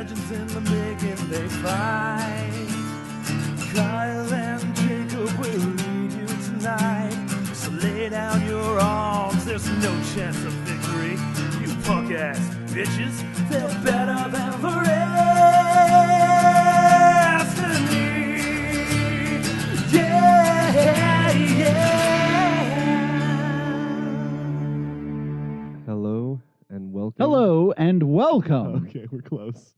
legends in the making, they fight. Kyle and Jacob will lead you tonight. So lay down your arms, there's no chance of victory. You punk-ass bitches, they're better than the Restiny. Yeah, yeah. Hello and welcome. Hello and welcome. Okay, we're close.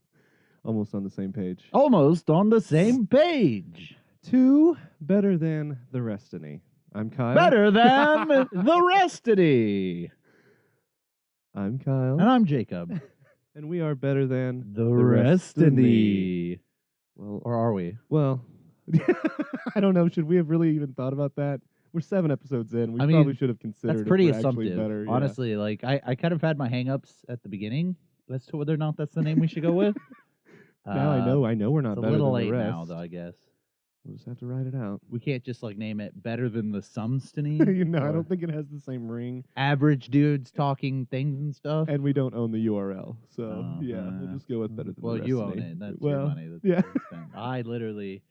Almost on the same page. Almost on the same page. To Better Than the Restiny. I'm Kyle. Better than the Restiny. I'm Kyle. And I'm Jacob. And we are better than The Restiny. Well, Or are we? well, I don't know. Should we have really even thought about that? We're 7 episodes in. We probably should have considered That's pretty if we're actually assumptive. better. Yeah. Honestly, like I kind of had my hangups at the beginning as to whether or not that's the name we should go with. Now I know we're not It's a better little than late the rest. now, though, I guess. We'll just have to write it out. We can't just like name it Better Than the Sumstiny. I don't think it has the same ring. Average dudes talking things and stuff. And we don't own the URL. So, we'll just go with Better Than the Restiny. Well, you own it. That's your money. That's yeah. spent.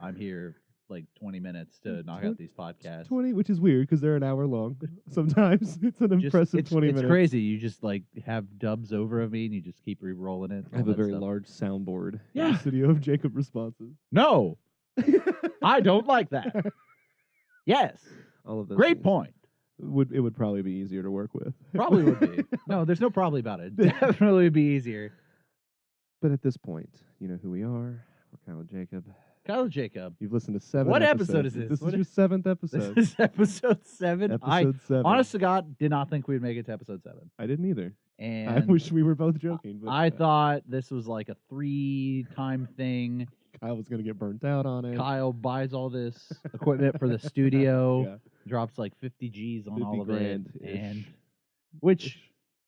I'm here like 20 minutes to knock out these podcasts. 20, which is weird because they're an hour long. Sometimes it's an impressive 20 minutes. It's crazy. You just like have dubs over of me and you just keep re-rolling it. I have a very large soundboard. Yeah. In the studio of Jacob responses. No, I don't like that. Yes. All of those Great things. point. It would probably be easier to work with. Probably would be. No, there's no probably about it. Definitely would be easier. But at this point, you know who we are. We're Kyle and Jacob. Kyle Jacob. You've listened to 7 What episodes. episode is this? This What is your 7th episode. This is episode 7. Episode 7. Honest to God, did not think we'd make it to episode 7. I didn't either. And I wish we were both joking. But I thought this was like a 3-time thing. Kyle was going to get burnt out on it. Kyle buys all this equipment for the studio, Yeah. drops like 50 G's on 50 all of grand-ish. it, and which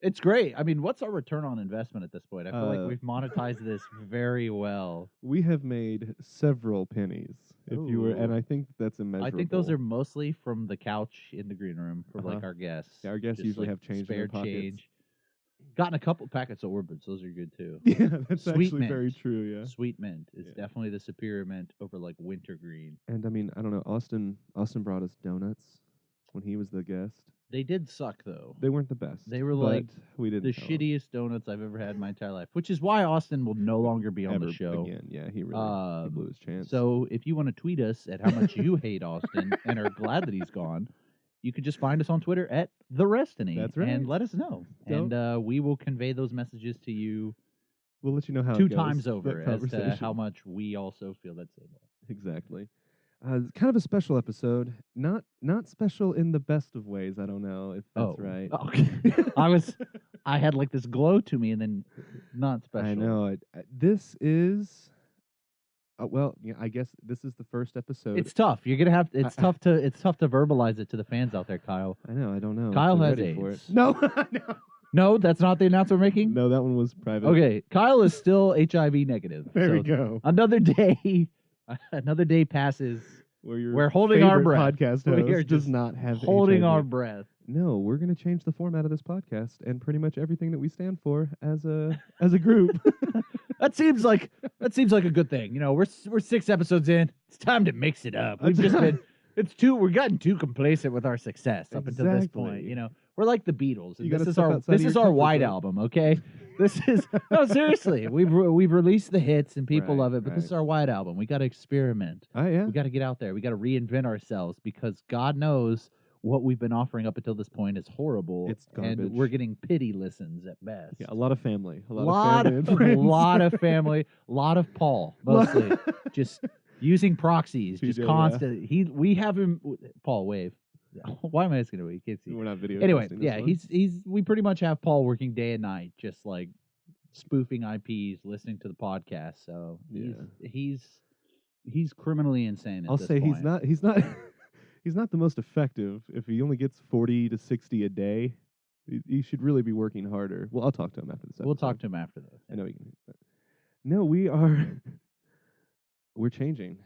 it's great. I mean, what's our return on investment at this point? I feel like we've monetized this very well. We have made several pennies. If you were, and I think that's immeasurable. I think those are mostly from the couch in the green room for like our guests. Yeah, our guests Just, usually like, have change in spare their pockets. change. Gotten a couple packets of Orbits. Those are good too. Yeah, that's Sweet actually mint. very true. Yeah, Sweet mint is Yeah. definitely the superior mint over like wintergreen. and I mean, I don't know. Austin brought us donuts when he was the guest. They did suck though. They weren't the best. They were but like we didn't the tell him shittiest donuts I've ever had in my entire life, which is why Austin will no longer be on ever the show. again. Yeah, he really he blew his chance. So if you want to tweet us at how much you hate Austin and are glad that he's gone, you could just find us on Twitter at The Restiny. That's right. And let us know. Don't- And we will convey those messages to you we'll let you know how 2 it goes, times that over as to conversation. how much we also feel that same way. Exactly. Kind of a special episode. Not special in the best of ways. I don't know if that's right. Okay. I had like this glow to me and then not special. I know. This is. Well, yeah, I guess this is the first episode. It's tough. You're gonna have. It's tough to verbalize it to the fans out there, Kyle. I know. I don't know. Kyle if they're has ready for it. AIDS. No, no, No, that's not the announcement we're making. no. That one was private. Okay, Kyle is still HIV negative. There so we go. Another day passes. Where your We're holding our favorite breath. podcast We are host does just not have Holding HIV. our breath. No, we're going to change the format of this podcast and pretty much everything that we stand for as a group. That seems like a good thing. You know, we're 6 episodes in. It's time to mix it up. We've just been. We're gotten too complacent with our success up until this point. Exactly. You know, we're like the Beatles. And You gotta this is step our outside of your comfort White zone. album. Okay, this is no seriously. We've released the hits and people Right, love it, but this is right. our White album. We got to experiment. Oh yeah. We got to get out there. We got to reinvent ourselves because God knows what we've been offering up until this point is horrible. It's garbage. and we're getting pity listens at best. Yeah, a lot of family. A lot lot of family and friends. lot of family, lot of Paul, mostly just using proxies, just PJ, yeah. constant. We have him. Paul, wave. Why am I asking him? You can't see. We're not video. Anyway, casting this yeah, one. we pretty much have Paul working day and night, just like spoofing IPs, listening to the podcast. So he's criminally insane. At I'll this say point. he's not he's not the most effective. If he only gets 40 to 60 a day, he should really be working harder. Well, I'll talk to him after this episode. We'll talk to him after this. I know he can. No, we're changing.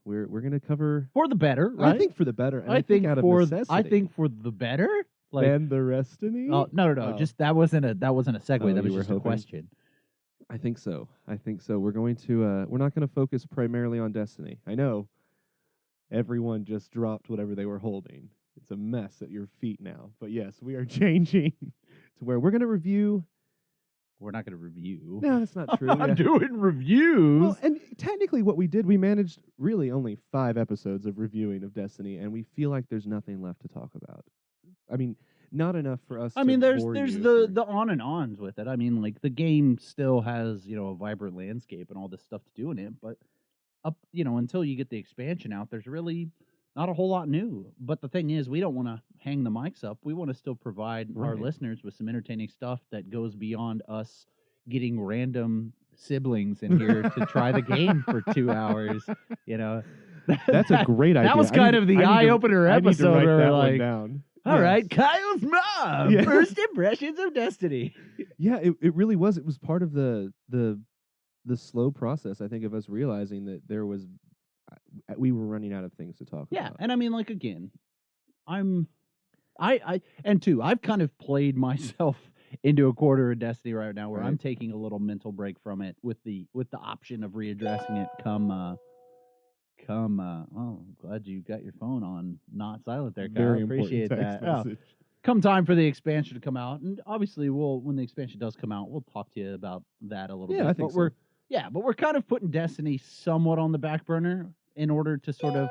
We're going to cover For the better, right? I think for the better. And I think out of for necessity. I think for the better. Like and the Restiny. oh no, Oh. just that wasn't a segue. Oh, that was you were just a hoping? question. I think so. We're going to we're not going to focus primarily on Destiny. I know everyone just dropped whatever they were holding. It's a mess at your feet now. But yes, we are changing to where we're going to review. We're not going to review. No, that's not true. I'm doing reviews. Well, and technically what we did, we managed really only 5 episodes of reviewing of Destiny, and we feel like there's nothing left to talk about. I mean, not enough for us. I mean, there's you the on and ons with it. I mean, like the game still has a vibrant landscape and all this stuff to do in it, but until you get the expansion out, there's really not a whole lot new. But the thing is, we don't want to hang the mics up. We want to still provide our listeners with some entertaining stuff that goes beyond us getting random siblings in here to try the game for 2 hours. That's a great idea. That was kind of the eye-opener episode. I need to write that like, one down. All right, Kyle's mom. Yeah. First impressions of Destiny. Yeah, it really was. It was part of the slow process, I think, of us realizing that we were running out of things to talk about. Yeah, and I mean, like, again, I've kind of played myself into a quarter of Destiny right now, where I'm taking a little mental break from it with the option of readdressing it come. Oh, glad you got your phone on not silent there, Kyle. Very appreciate important that. text message. Come time for the expansion to come out, and obviously when the expansion does come out, we'll talk to you about that a little bit. Yeah, I think so. But we're kind of putting Destiny somewhat on the back burner in order to sort of,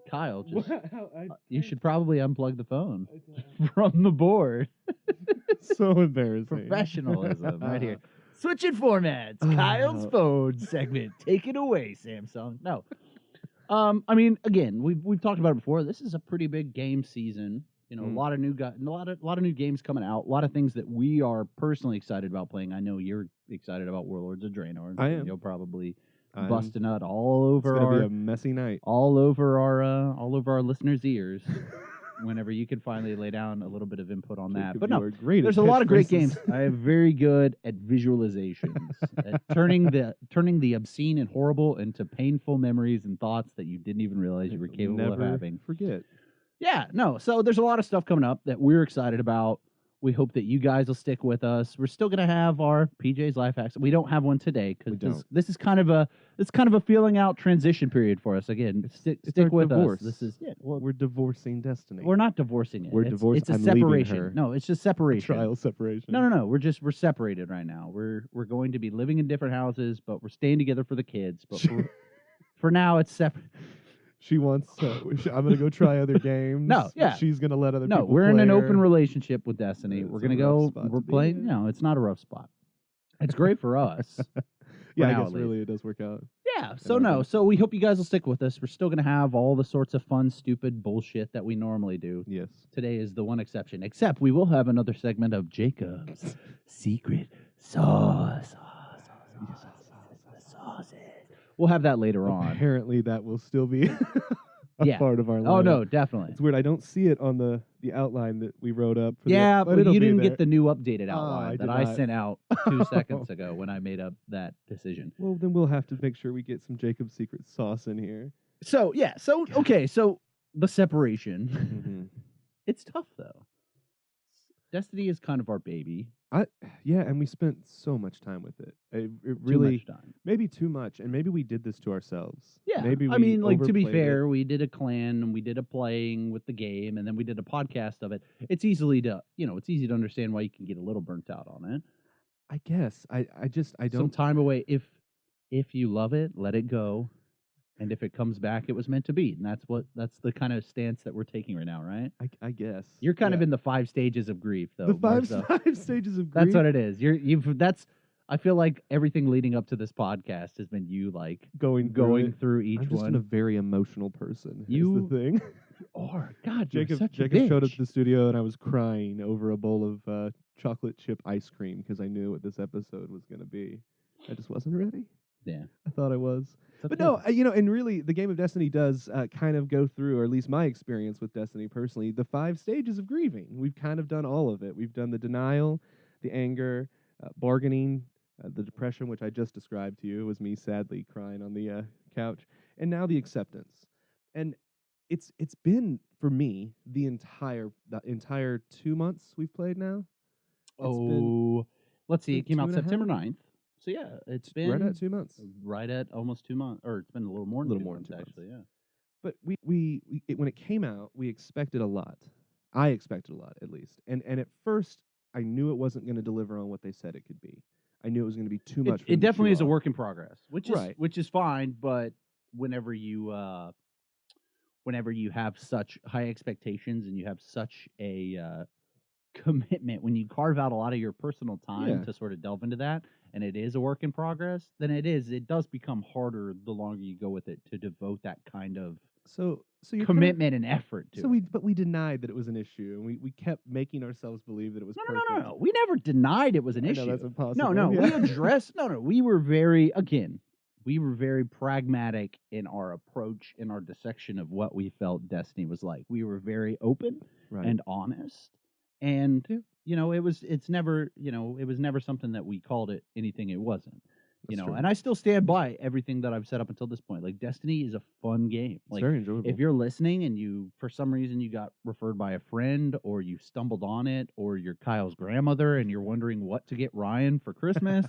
Kyle, just you should probably unplug the phone from the board. So embarrassing. Professionalism right here. Switching formats. Kyle's phone segment. Take it away, Samsung. No. I mean, again, we've talked about it before. This is a pretty big game season. A lot of new a lot of new games coming out. A lot of things that we are personally excited about playing. I know you're excited about Warlords of Draenor. I am. You'll probably bust a nut all over it's gonna be a messy night. All over our listeners' ears. Whenever you can finally lay down a little bit of input on that. But no, there's a lot of great games. I am very good at visualizations, at turning the obscene and horrible into painful memories and thoughts that you didn't even realize you were capable of having. Forget. Yeah, no. So there's a lot of stuff coming up that we're excited about. We hope that you guys will stick with us. We're still going to have our PJ's Life Hacks. We don't have one today because this is kind of a feeling out transition period for us. Again, stick with divorce. us. This is we're divorcing Destiny. We're not divorcing it. We're divorced. It's a I'm separation. Her. No, it's just separation. Trial separation. No. We're separated right now. We're going to be living in different houses, but we're staying together for the kids. But for now, it's separate. She wants. I'm gonna go try other games. No, yeah. She's gonna let other people. No, we're play in an her. open relationship with Destiny. We're gonna go. We're playing. No, it's not a rough spot. It's great for us. Yeah, I guess really it does work out. Yeah. So we hope you guys will stick with us. We're still gonna have all the sorts of fun, stupid bullshit that we normally do. Yes. Today is the one exception. Except we will have another segment of Jacob's secret sauce. Sauces. We'll have that later on. Apparently, that will still be a part of our life. Oh, no, definitely. It's weird. I don't see it on the outline that we wrote up. But you didn't get the new updated outline that I not. Sent out 2 seconds ago when I made up that decision. Well, then we'll have to make sure we get some Jacob's Secret sauce in here. So, yeah. So, okay. So, the separation. Mm-hmm. It's tough, though. Destiny is kind of our baby. Yeah, and we spent so much time with it. It really, too much time. Maybe too much, and maybe we did this to ourselves. Yeah, maybe I mean, like to be overplayed fair, we did a clan and we did a playing with the game, and then we did a podcast of it. It's easy to understand why you can get a little burnt out on it. I guess I don't. Some time away. If you love it, let it go. And if it comes back, it was meant to be. And that's the kind of stance that we're taking right now, right? I guess. You're kind of in the 5 stages of grief, though. The five stages of grief? That's what it is. I feel like everything leading up to this podcast has been you like going through each I'm just one. a very emotional person. Is the thing. You are. God, Jacob showed up to the studio and I was crying over a bowl of chocolate chip ice cream because I knew what this episode was going to be. I just wasn't ready. Yeah. I thought I was. But no, and really, the game of Destiny does kind of go through, or at least my experience with Destiny personally, the 5 stages of grieving. We've kind of done all of it. We've done the denial, the anger, bargaining, the depression, which I just described to you. It was me sadly crying on the couch, and now the acceptance. And it's been, for me, the entire 2 months we've played now. Let's see. It came out September 9th. So yeah, it's been right at 2 months. right at almost 2 months, or it's been a little more than Little 2 more than months 2 months. actually. Yeah. But when it came out, we expected a lot. I expected a lot, at least. And at first, I knew it wasn't going to deliver on what they said it could be. I knew it was going to be too much. For It them to definitely chew is a off. work in progress, Right. which is fine. But whenever you have such high expectations and you have such a commitment, when you carve out a lot of your personal time Yeah. to sort of delve into that, and it is a work in progress, then it does become harder the longer you go with it to devote that kind of So you're commitment and effort to it. But we denied that it was an issue, and we kept making ourselves believe that it was perfect. No. We never denied it was an I issue. know that's impossible. No. Yeah. We addressed. No. We were very pragmatic in our approach, in our dissection of what we felt Destiny was like. We were very open Right. and honest, and Yeah. it was never something that we called it anything it wasn't. That's true. And I still stand by everything that I've said up until this point. Like, Destiny is a fun game. It's Like, very enjoyable. if you're listening and you, for some reason, you got referred by a friend, or you stumbled on it, or you're Kyle's grandmother and you're wondering what to get Ryan for Christmas,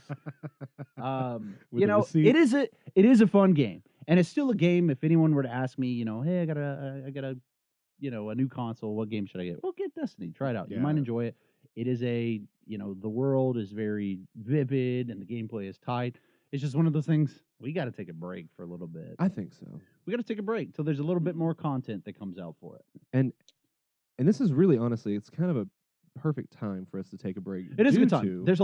receipt. it is a fun game, and it's still a game. If anyone were to ask me, hey, I got a new console, what game should I get? Well, get Destiny. Try it out. You might Yeah. enjoy it. It is the world is very vivid and the gameplay is tight. It's just one of those things, we got to take a break for a little bit. I think so. We got to take a break till there's a little bit more content that comes out for it. And this is really, honestly, it's kind of a perfect time for us to take a break. It is a due good time. to- There's a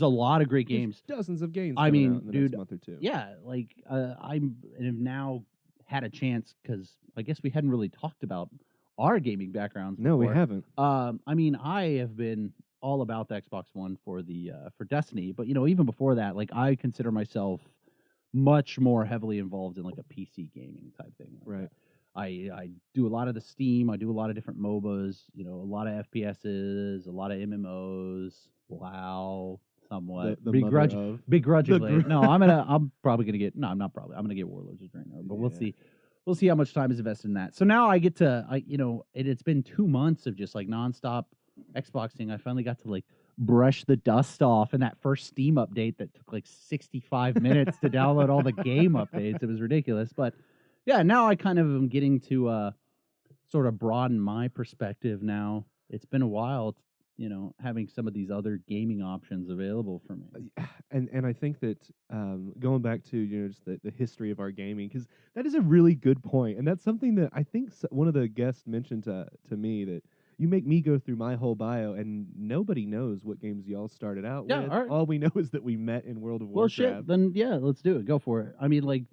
lot of great there's games. dozens of games. I coming mean, out in the dude, next month or two. Yeah, like I have now had a chance, because I guess we hadn't really talked about our gaming backgrounds. No, we before. haven't. I mean, I have been all about the Xbox One for Destiny, but even before that, like, I consider myself much more heavily involved in like a PC gaming type thing. Like Right. I do a lot of the Steam. I do a lot of different MOBAs. A lot of FPSs, a lot of MMOs. WoW, somewhat. The mother of. Begrudgingly. No, I'm probably gonna get. No, I'm not probably. I'm gonna get Warlords of Draenor, but we'll see. We'll see how much time is invested in that. So now I get to. It's been 2 months of just like nonstop Xboxing. I finally got to like brush the dust off in that first Steam update that took like 65 minutes to download all the game updates. It was ridiculous. But yeah, now I kind of am getting to sort of broaden my perspective now. It's been a while, having some of these other gaming options available for me. And I think that going back to just the history of our gaming, because that is a really good point, and that's something that I think one of the guests mentioned to me, that you make me go through my whole bio, and nobody knows what games y'all started out with. All right. All we know is that we met in World of Warcraft. Well, shit, then yeah, let's do it. Go for it. I mean, like,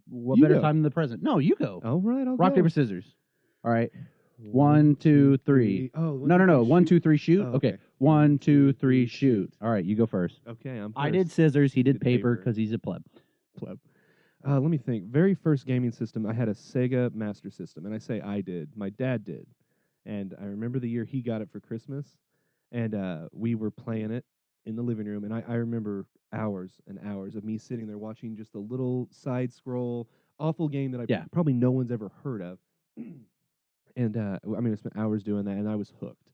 what You better go. time than the present? No, you go. All right, I'll Rock, go. paper, scissors. All right. 1, 2, 3. Oh, No. 1, 2, 3, shoot. Oh, Okay. okay. 1, 2, 3, shoot. All right, you go first. Okay, I'm I first. did scissors. He did did paper paper. because he's a pleb. Pleb. Let me think. Very first gaming system, I had a Sega Master System, and I say I did. My dad did. And I remember the year he got it for Christmas, and we were playing it in the living room, and I remember hours and hours of me sitting there watching just a little side-scroll, awful game that probably no one's ever heard of. And I spent hours doing that, and I was hooked.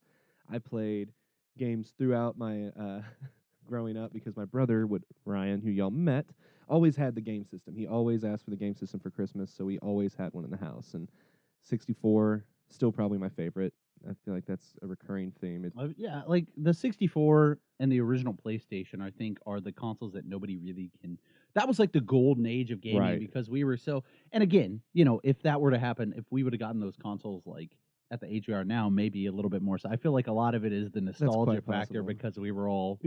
I played games throughout my growing up because my brother, Ryan, who y'all met, always had the game system. He always asked for the game system for Christmas, so we always had one in the house. And 64, still probably my favorite. I feel like that's a recurring theme. Yeah, like the 64 and the original PlayStation, I think, are the consoles that nobody really can. That was like the golden age of gaming, Right. because we were so. And again, if that were to happen, if we would have gotten those consoles like at the age we are now, maybe a little bit more. So I feel like a lot of it is the nostalgia factor, possible. because we were all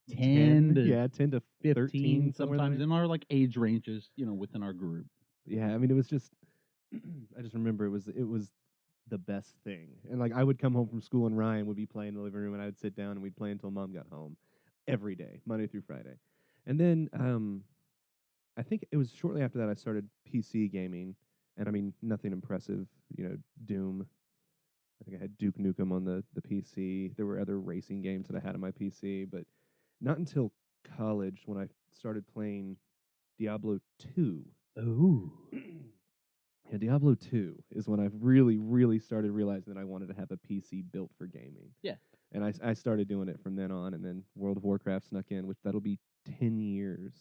10 to 15 13 somewhere sometimes there. in our like age ranges, within our group. Yeah, I mean, it was just. I just remember it was the best thing. And like I would come home from school and Ryan would be playing in the living room, and I would sit down and we'd play until Mom got home every day, Monday through Friday. And then I think it was shortly after that I started PC gaming, and I mean nothing impressive, Doom. I think I had Duke Nukem on the PC. There were other racing games that I had on my PC, but not until college when I started playing Diablo 2. Ooh. Yeah, Diablo 2 is when I really, really started realizing that I wanted to have a PC built for gaming. Yeah. And I started doing it from then on, and then World of Warcraft snuck in, which that'll be 10 years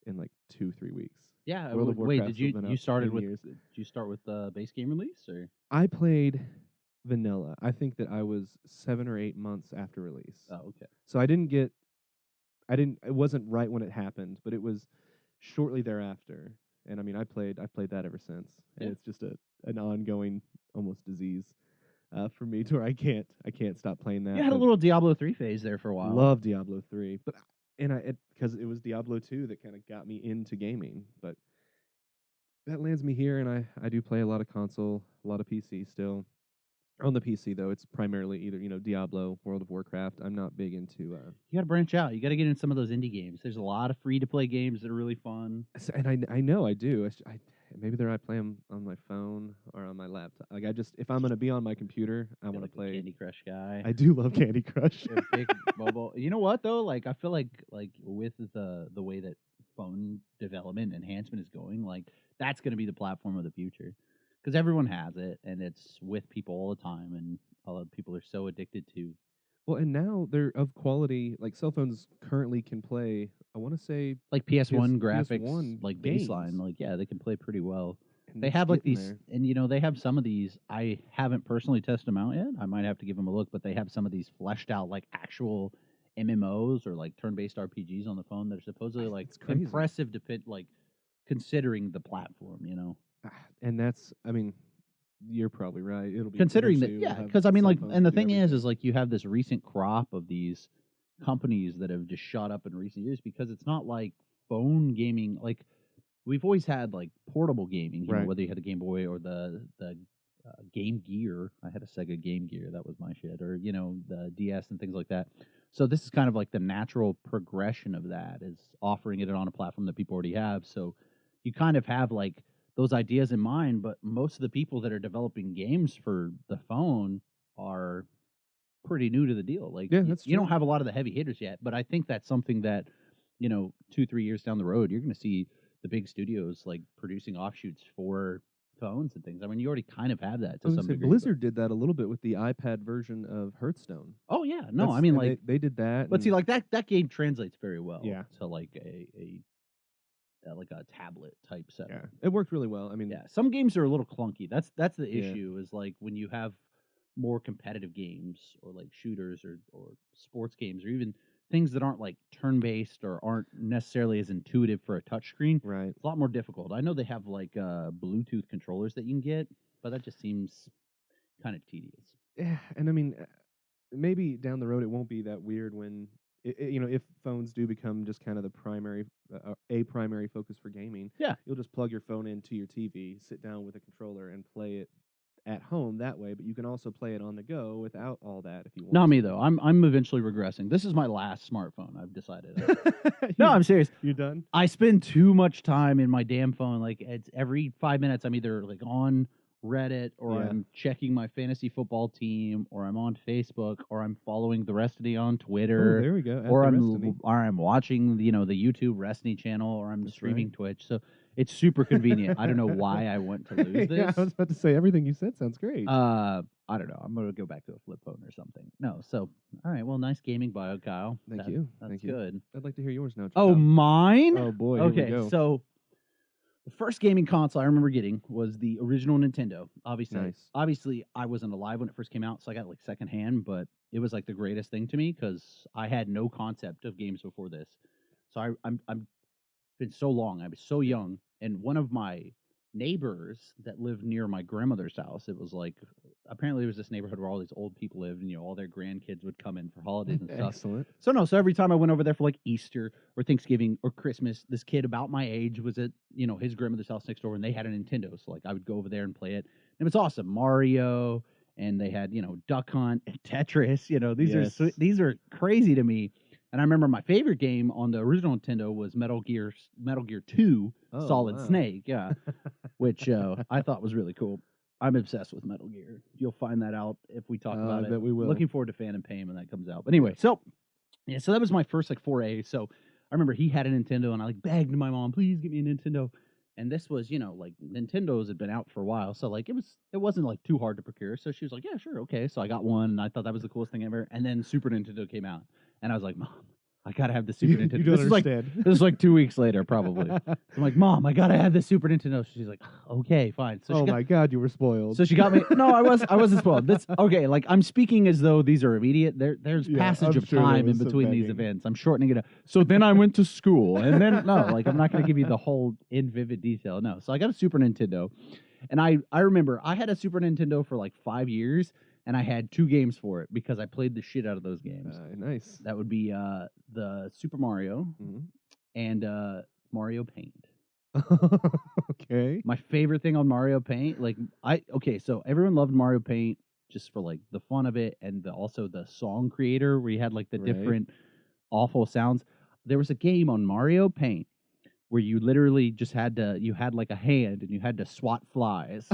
in like 2-3 weeks. Yeah. World of Wait, Warcraft's did been you out started 10 with years. did you start with the base game release or? I played vanilla. I think that I was 7 or 8 months after release. Oh, okay. So it wasn't right when it happened, but it was shortly thereafter. And I mean, I've played that ever since. And Yeah. it's just an ongoing almost disease for me to where I can't stop playing that. You had a but little Diablo 3 phase there for a while. love Diablo 3, but because it was Diablo 2 that kind of got me into gaming, but that lands me here, and I do play a lot of console, a lot of PC still. On the PC though, it's primarily either Diablo, World of Warcraft. I'm not big into. You got to branch out. You got to get in some of those indie games. There's a lot of free to play games that are really fun. And I know I do. Maybe I play them on my phone or on my laptop. Like if I'm gonna be on my computer, I want to play Candy Crush guy. I do love Candy Crush. Big mobile. You know what though? Like I feel like with the way that phone development enhancement is going, like that's going to be the platform of the future because everyone has it and it's with people all the time, and a lot of people are so addicted to. Well, and now they're of quality. Like cell phones currently can play. I want to say Like PS1 graphics, PS1 like games. baseline, like yeah, they can play pretty well. And They it's have like getting these, there. and they have some of these. I haven't personally tested them out yet. I might have to give them a look, but they have some of these fleshed out like actual MMOs or like turn-based RPGs on the phone that are supposedly like It's crazy. impressive to fit, like considering the platform. And that's, I mean, you're probably right. It'll be Considering that, eventually we'll yeah, have because I mean, cell like, phones and the that do thing is everything. like you have this recent crop of these companies that have just shot up in recent years because it's not like phone gaming. Like we've always had like portable gaming, Right. whether you had the Game Boy or the Game Gear. I had a Sega Game Gear, that was my shit, or the DS and things like that. So this is kind of like the natural progression of that, is offering it on a platform that people already have. So you kind of have like those ideas in mind, but most of the people that are developing games for the phone are pretty new to the deal. Like, Yeah, that's you don't true. have a lot of the heavy hitters yet, but I think that's something that 2-3 years down the road, you're going to see the big studios like producing offshoots for phones and things. I mean, you already kind of have that I to was some gonna say, degree. Blizzard did that a little bit with the iPad version of Hearthstone. Oh yeah, no, That's- I mean and like, they did that. but see, and- like that game translates very well Yeah. to like a like a tablet type setup. yeah, it worked really well. I mean, Yeah, some games are a little clunky. That's the Yeah. issue, is like when you have more competitive games or like shooters or sports games or even things that aren't like turn-based or aren't necessarily as intuitive for a touchscreen. right. It's a lot more difficult. I know they have like Bluetooth controllers that you can get, but that just seems kind of tedious. Yeah, and I mean, maybe down the road it won't be that weird when if phones do become just kind of the primary focus for gaming. Yeah. You'll just plug your phone into your TV, sit down with a controller, and play it at home that way. But you can also play it on the go without all that if you want. Not me to. though. I'm eventually regressing. This is my last smartphone, I've decided. No, I'm serious. You done? I spend too much time in my damn phone. Like it's every 5 minutes I'm either like on Reddit or Yeah. I'm checking my fantasy football team or I'm on Facebook or I'm following the Restiny on Twitter. Oh, there we go. Or At the I'm watching the YouTube Restiny channel, or I'm That's streaming right. Twitch. So it's super convenient. I don't know why I went to lose this. Yeah, I was about to say everything you said sounds great. I don't know. I'm gonna go back to a flip phone or something. No, so all right. Well, nice gaming bio, Kyle. Thank you. That's Thank you. good. I'd like to hear yours now. Oh, Chip. mine. Oh boy. Here we Okay, go. so the first gaming console I remember getting was the original Nintendo. Nice. Obviously, I wasn't alive when it first came out, so I got it like secondhand. But it was like the greatest thing to me because I had no concept of games before this. So I'm been so long. I was so young, and one of my neighbors that lived near my grandmother's house. It was like, apparently it was this neighborhood where all these old people lived, and all their grandkids would come in for holidays and stuff. Excellent. So every time I went over there for like Easter or Thanksgiving or Christmas, this kid about my age was at his grandmother's house next door, and they had a Nintendo. So like I would go over there and play it, and it was awesome. Mario, and they had Duck Hunt and Tetris. Yes. These are crazy to me. And I remember my favorite game on the original Nintendo was Metal Gear 2 Oh, Solid wow. Snake, yeah, which I thought was really cool. I'm obsessed with Metal Gear. You'll find that out if we talk about I it. bet we will. Looking forward to Fan and Pain when that comes out. But anyway, so that was my first like foray. So I remember he had a Nintendo, and I like begged my mom, please get me a Nintendo. And this was, like Nintendo's had been out for a while, so like it wasn't like too hard to procure. So she was like, "Yeah, sure, okay." So I got one, and I thought that was the coolest thing ever. And then Super Nintendo came out, and I was like, "Mom, I gotta have the Super Nintendo." You don't this understand. this is like 2 weeks later, probably. So I'm like, "Mom, I gotta have the Super Nintendo." She's like, "Okay, fine." So Oh she my God, you were spoiled. so she got me. No, I wasn't spoiled. That's okay. Like I'm speaking as though these are immediate. There's Yeah, passage I'm of sure there time in was some between these begging. events. I'm shortening it up. So then I went to school, and then no, like I'm not going to give you the whole in vivid detail. No, so I got a Super Nintendo, and I remember I had a Super Nintendo for like 5 years, and I had 2 games for it because I played the shit out of those games. Nice. That would be the Super Mario Mhm. and Mario Paint. Okay. My favorite thing on Mario Paint, so everyone loved Mario Paint just for like the fun of it and also the song creator where you had like the Right. different awful sounds. There was a game on Mario Paint where you literally just had like a hand and you had to swat flies.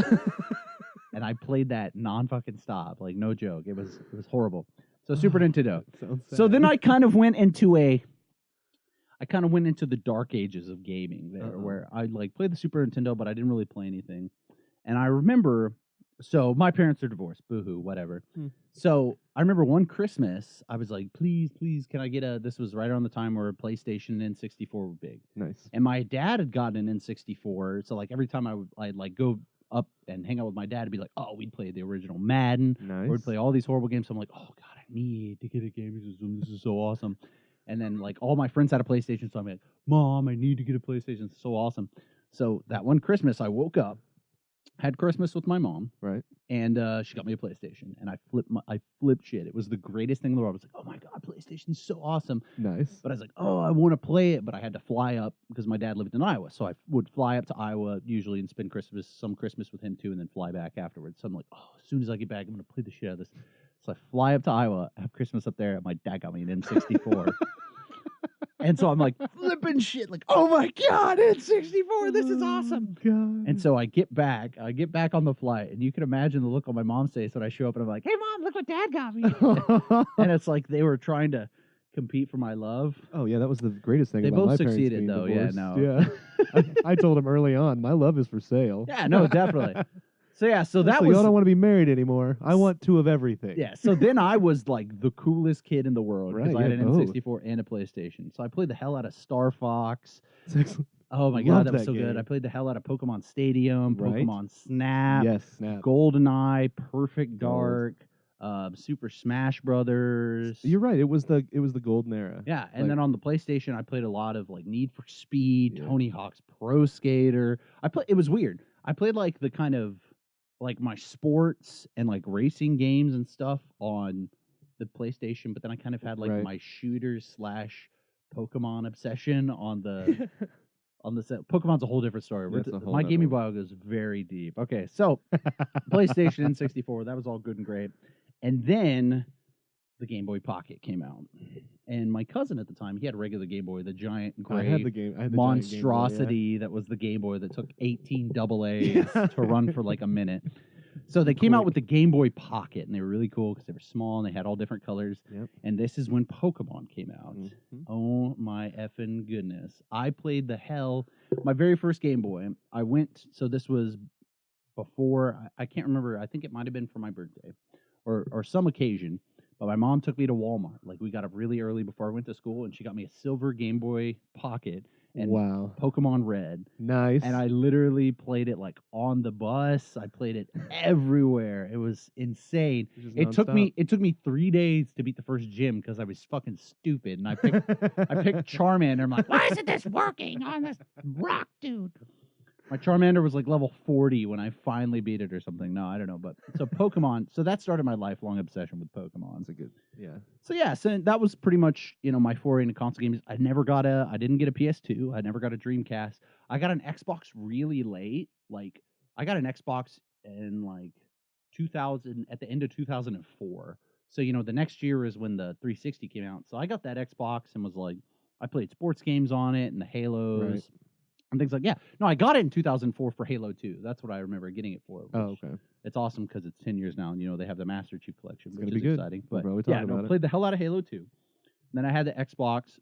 And I played that non-fucking stop, like no joke. It was horrible. So Super Nintendo. That sounds So sad. then I kind of went into the dark ages of gaming there, where I like played the Super Nintendo, but I didn't really play anything. And I remember, so my parents are divorced, boohoo, whatever. So I remember one Christmas, I was like, please, can I get this was right around the time where PlayStation and N64 were big. Nice. And my dad had gotten an N64, so like every time I'd like go up and hang out with my dad, it'd be like, oh, we'd play the original Madden, Nice. or we'd play all these horrible games. So I'm like, oh God, I need to get a gaming system. This is so awesome. And then like all my friends had a PlayStation, so I'm like, Mom, I need to get a PlayStation. It's so awesome. So that one Christmas, I woke up, had Christmas with my mom, Right. and she got me a PlayStation, and I flipped shit. It was the greatest thing in the world. I was like, oh my God, PlayStation's so awesome. Nice. But I was like, oh, I want to play it, but I had to fly up because my dad lived in Iowa. So I would fly up to Iowa usually and spend some Christmas with him too, and then fly back afterwards. So I'm like, oh, as soon as I get back, I'm going to play the shit out of this. So I fly up to Iowa, have Christmas up there, and my dad got me an N64. And so I'm like flipping shit, like, oh my God, N64, this is awesome. God. And so I get back on the flight, and you can imagine the look on my mom's face when I show up, and I'm like, hey, Mom, look what Dad got me. And it's like they were trying to compete for my love. Oh yeah, that was the greatest thing. They about both my parents succeeded, being though. divorced. Yeah, no. I told him early on, my love is for sale. Yeah, no, definitely. So yeah, so that So was. y'all don't want to be married anymore. I want 2 of everything. Yeah, so then I was like the coolest kid in the world because Right, I had you an had both. N64 and a PlayStation. So I played the hell out of Star Fox. It's excellent. Oh my Loved God, that was that so good. game. I played the hell out of Pokemon Stadium, Right. Pokemon Snap, Yes, Snap. GoldenEye, Perfect Gold. Dark, Super Smash Brothers. You're right. It was the golden era. Yeah, and Like- then on the PlayStation, I played a lot of like Need for Speed, Yeah. Tony Hawk's Pro Skater. It was weird. I played like the kind of like my sports and like racing games and stuff on the PlayStation, but then I kind of had like Right. my shooters / Pokemon obsession on the on the set. Pokemon's a whole different story. That's a whole My nother gaming one. bio goes very deep. Okay, so PlayStation and 64, that was all good and great. And then the Game Boy Pocket came out. And my cousin at the time, he had a regular Game Boy, the giant I gray had the game. I had the giant Game Boy, monstrosity that was the Game Boy that took 18 AA's Yeah. to run for like a minute. So they came out with the Game Boy Pocket, and they were really cool because they were small and they had all different colors. Yep. And this is when Pokemon came out. Mhm. Oh my effing goodness. I played the hell. My very first Game Boy, so this was before, I can't remember, I think it might have been for my birthday or some occasion. But my mom took me to Walmart. Like, we got up really early before I went to school, and she got me a silver Game Boy Pocket and Wow. Pokemon Red. Nice. And I literally played it, like, on the bus. I played it everywhere. It was insane. Just It took nonstop. me 3 days to beat the first gym because I was fucking stupid. And I picked Charmander. I'm like, why isn't this working on this rock, dude? My Charmander was like level 40 when I finally beat it or something. No, I don't know. But so Pokemon, so that started my lifelong obsession with Pokemon. It's a good, yeah. So yeah, so that was pretty much, my foray into console games. I didn't get a PS2. I never got a Dreamcast. I got an Xbox really late. Like, I got an Xbox in like 2000, at the end of 2004. So, the next year is when the 360 came out. So I got that Xbox and was like, I played sports games on it and the Halos. Right. And things like, yeah. No, I got it in 2004 for Halo 2. That's what I remember getting it for. Oh, which okay. It's awesome because it's 10 years now, and, they have the Master Chief Collection, It's which gonna is be good. exciting. We'll But probably yeah, talk no, about it. played the hell out of Halo 2. And then I had the Xbox,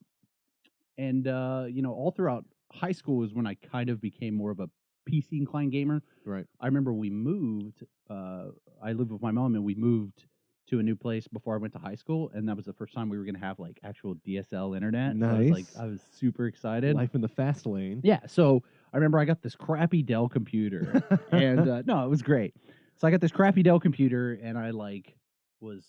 and, all throughout high school is when I kind of became more of a PC inclined gamer. Right. I remember we moved. I lived with my mom, and we moved to a new place before I went to high school, and that was the first time we were going to have like actual DSL internet. Nice. So I was super excited. Life in the fast lane. Yeah. So I remember I got this crappy Dell computer, and no, it was great. So I got this crappy Dell computer, and I like was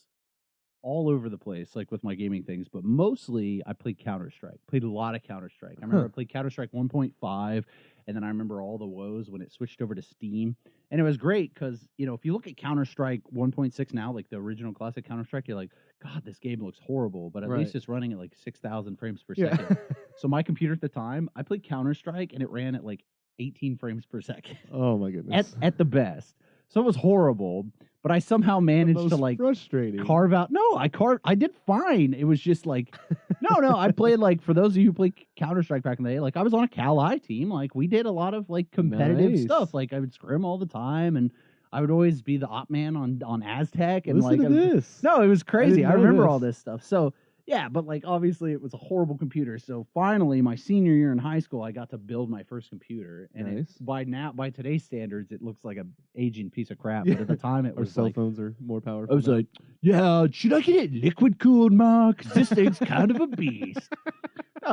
all over the place, like with my gaming things, but mostly I played Counter-Strike. Played a lot of Counter-Strike. I remember I played Counter-Strike 1.5, and then I remember all the woes when it switched over to Steam. And it was great because, you know, if you look at Counter-Strike 1.6 now, like the original classic Counter-Strike, you're like, God, this game looks horrible, but at least it's running at like 6,000 frames per second. So my computer at the time, I played Counter-Strike, and it ran at like 18 frames per second. Oh my goodness. At the best. So it was horrible, but I somehow managed to like frustrating. carve out. No, I did fine. It was just like, no. I played like, for those of you who played Counter-Strike back in the day, like I was on a Cal-I team. Like we did a lot of like competitive stuff. Like I would scrim all the time, and I would always be the op man on Aztec. And Listen like, to this. No, it was crazy. I remember all this. this stuff. So yeah, but like obviously it was a horrible computer. So finally, my senior year in high school, I got to build my first computer, and by today's standards, it looks like a aging piece of crap. But at the time, it was cell phones are more powerful. I was like, yeah, should I get it liquid cooled, Mark? 'Cause this thing's kind of a beast.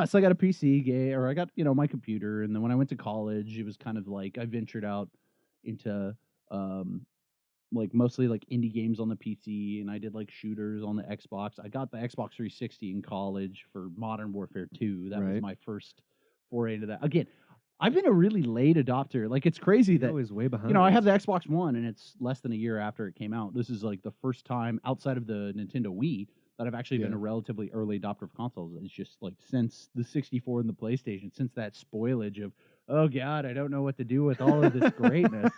So I got a PC game, or I got my computer, and then when I went to college, it was kind of like I ventured out into like mostly like indie games on the PC, and I did like shooters on the Xbox. I got the Xbox 360 in college for Modern Warfare 2. That was my first foray into that. Again, I've been a really late adopter. Like it's crazy that always way behind. I have the Xbox One, and it's less than a year after it came out. This is like the first time outside of the Nintendo Wii that I've actually been a relatively early adopter of consoles. It's just like since the 64 and the PlayStation, since that spoilage of, oh God, I don't know what to do with all of this greatness.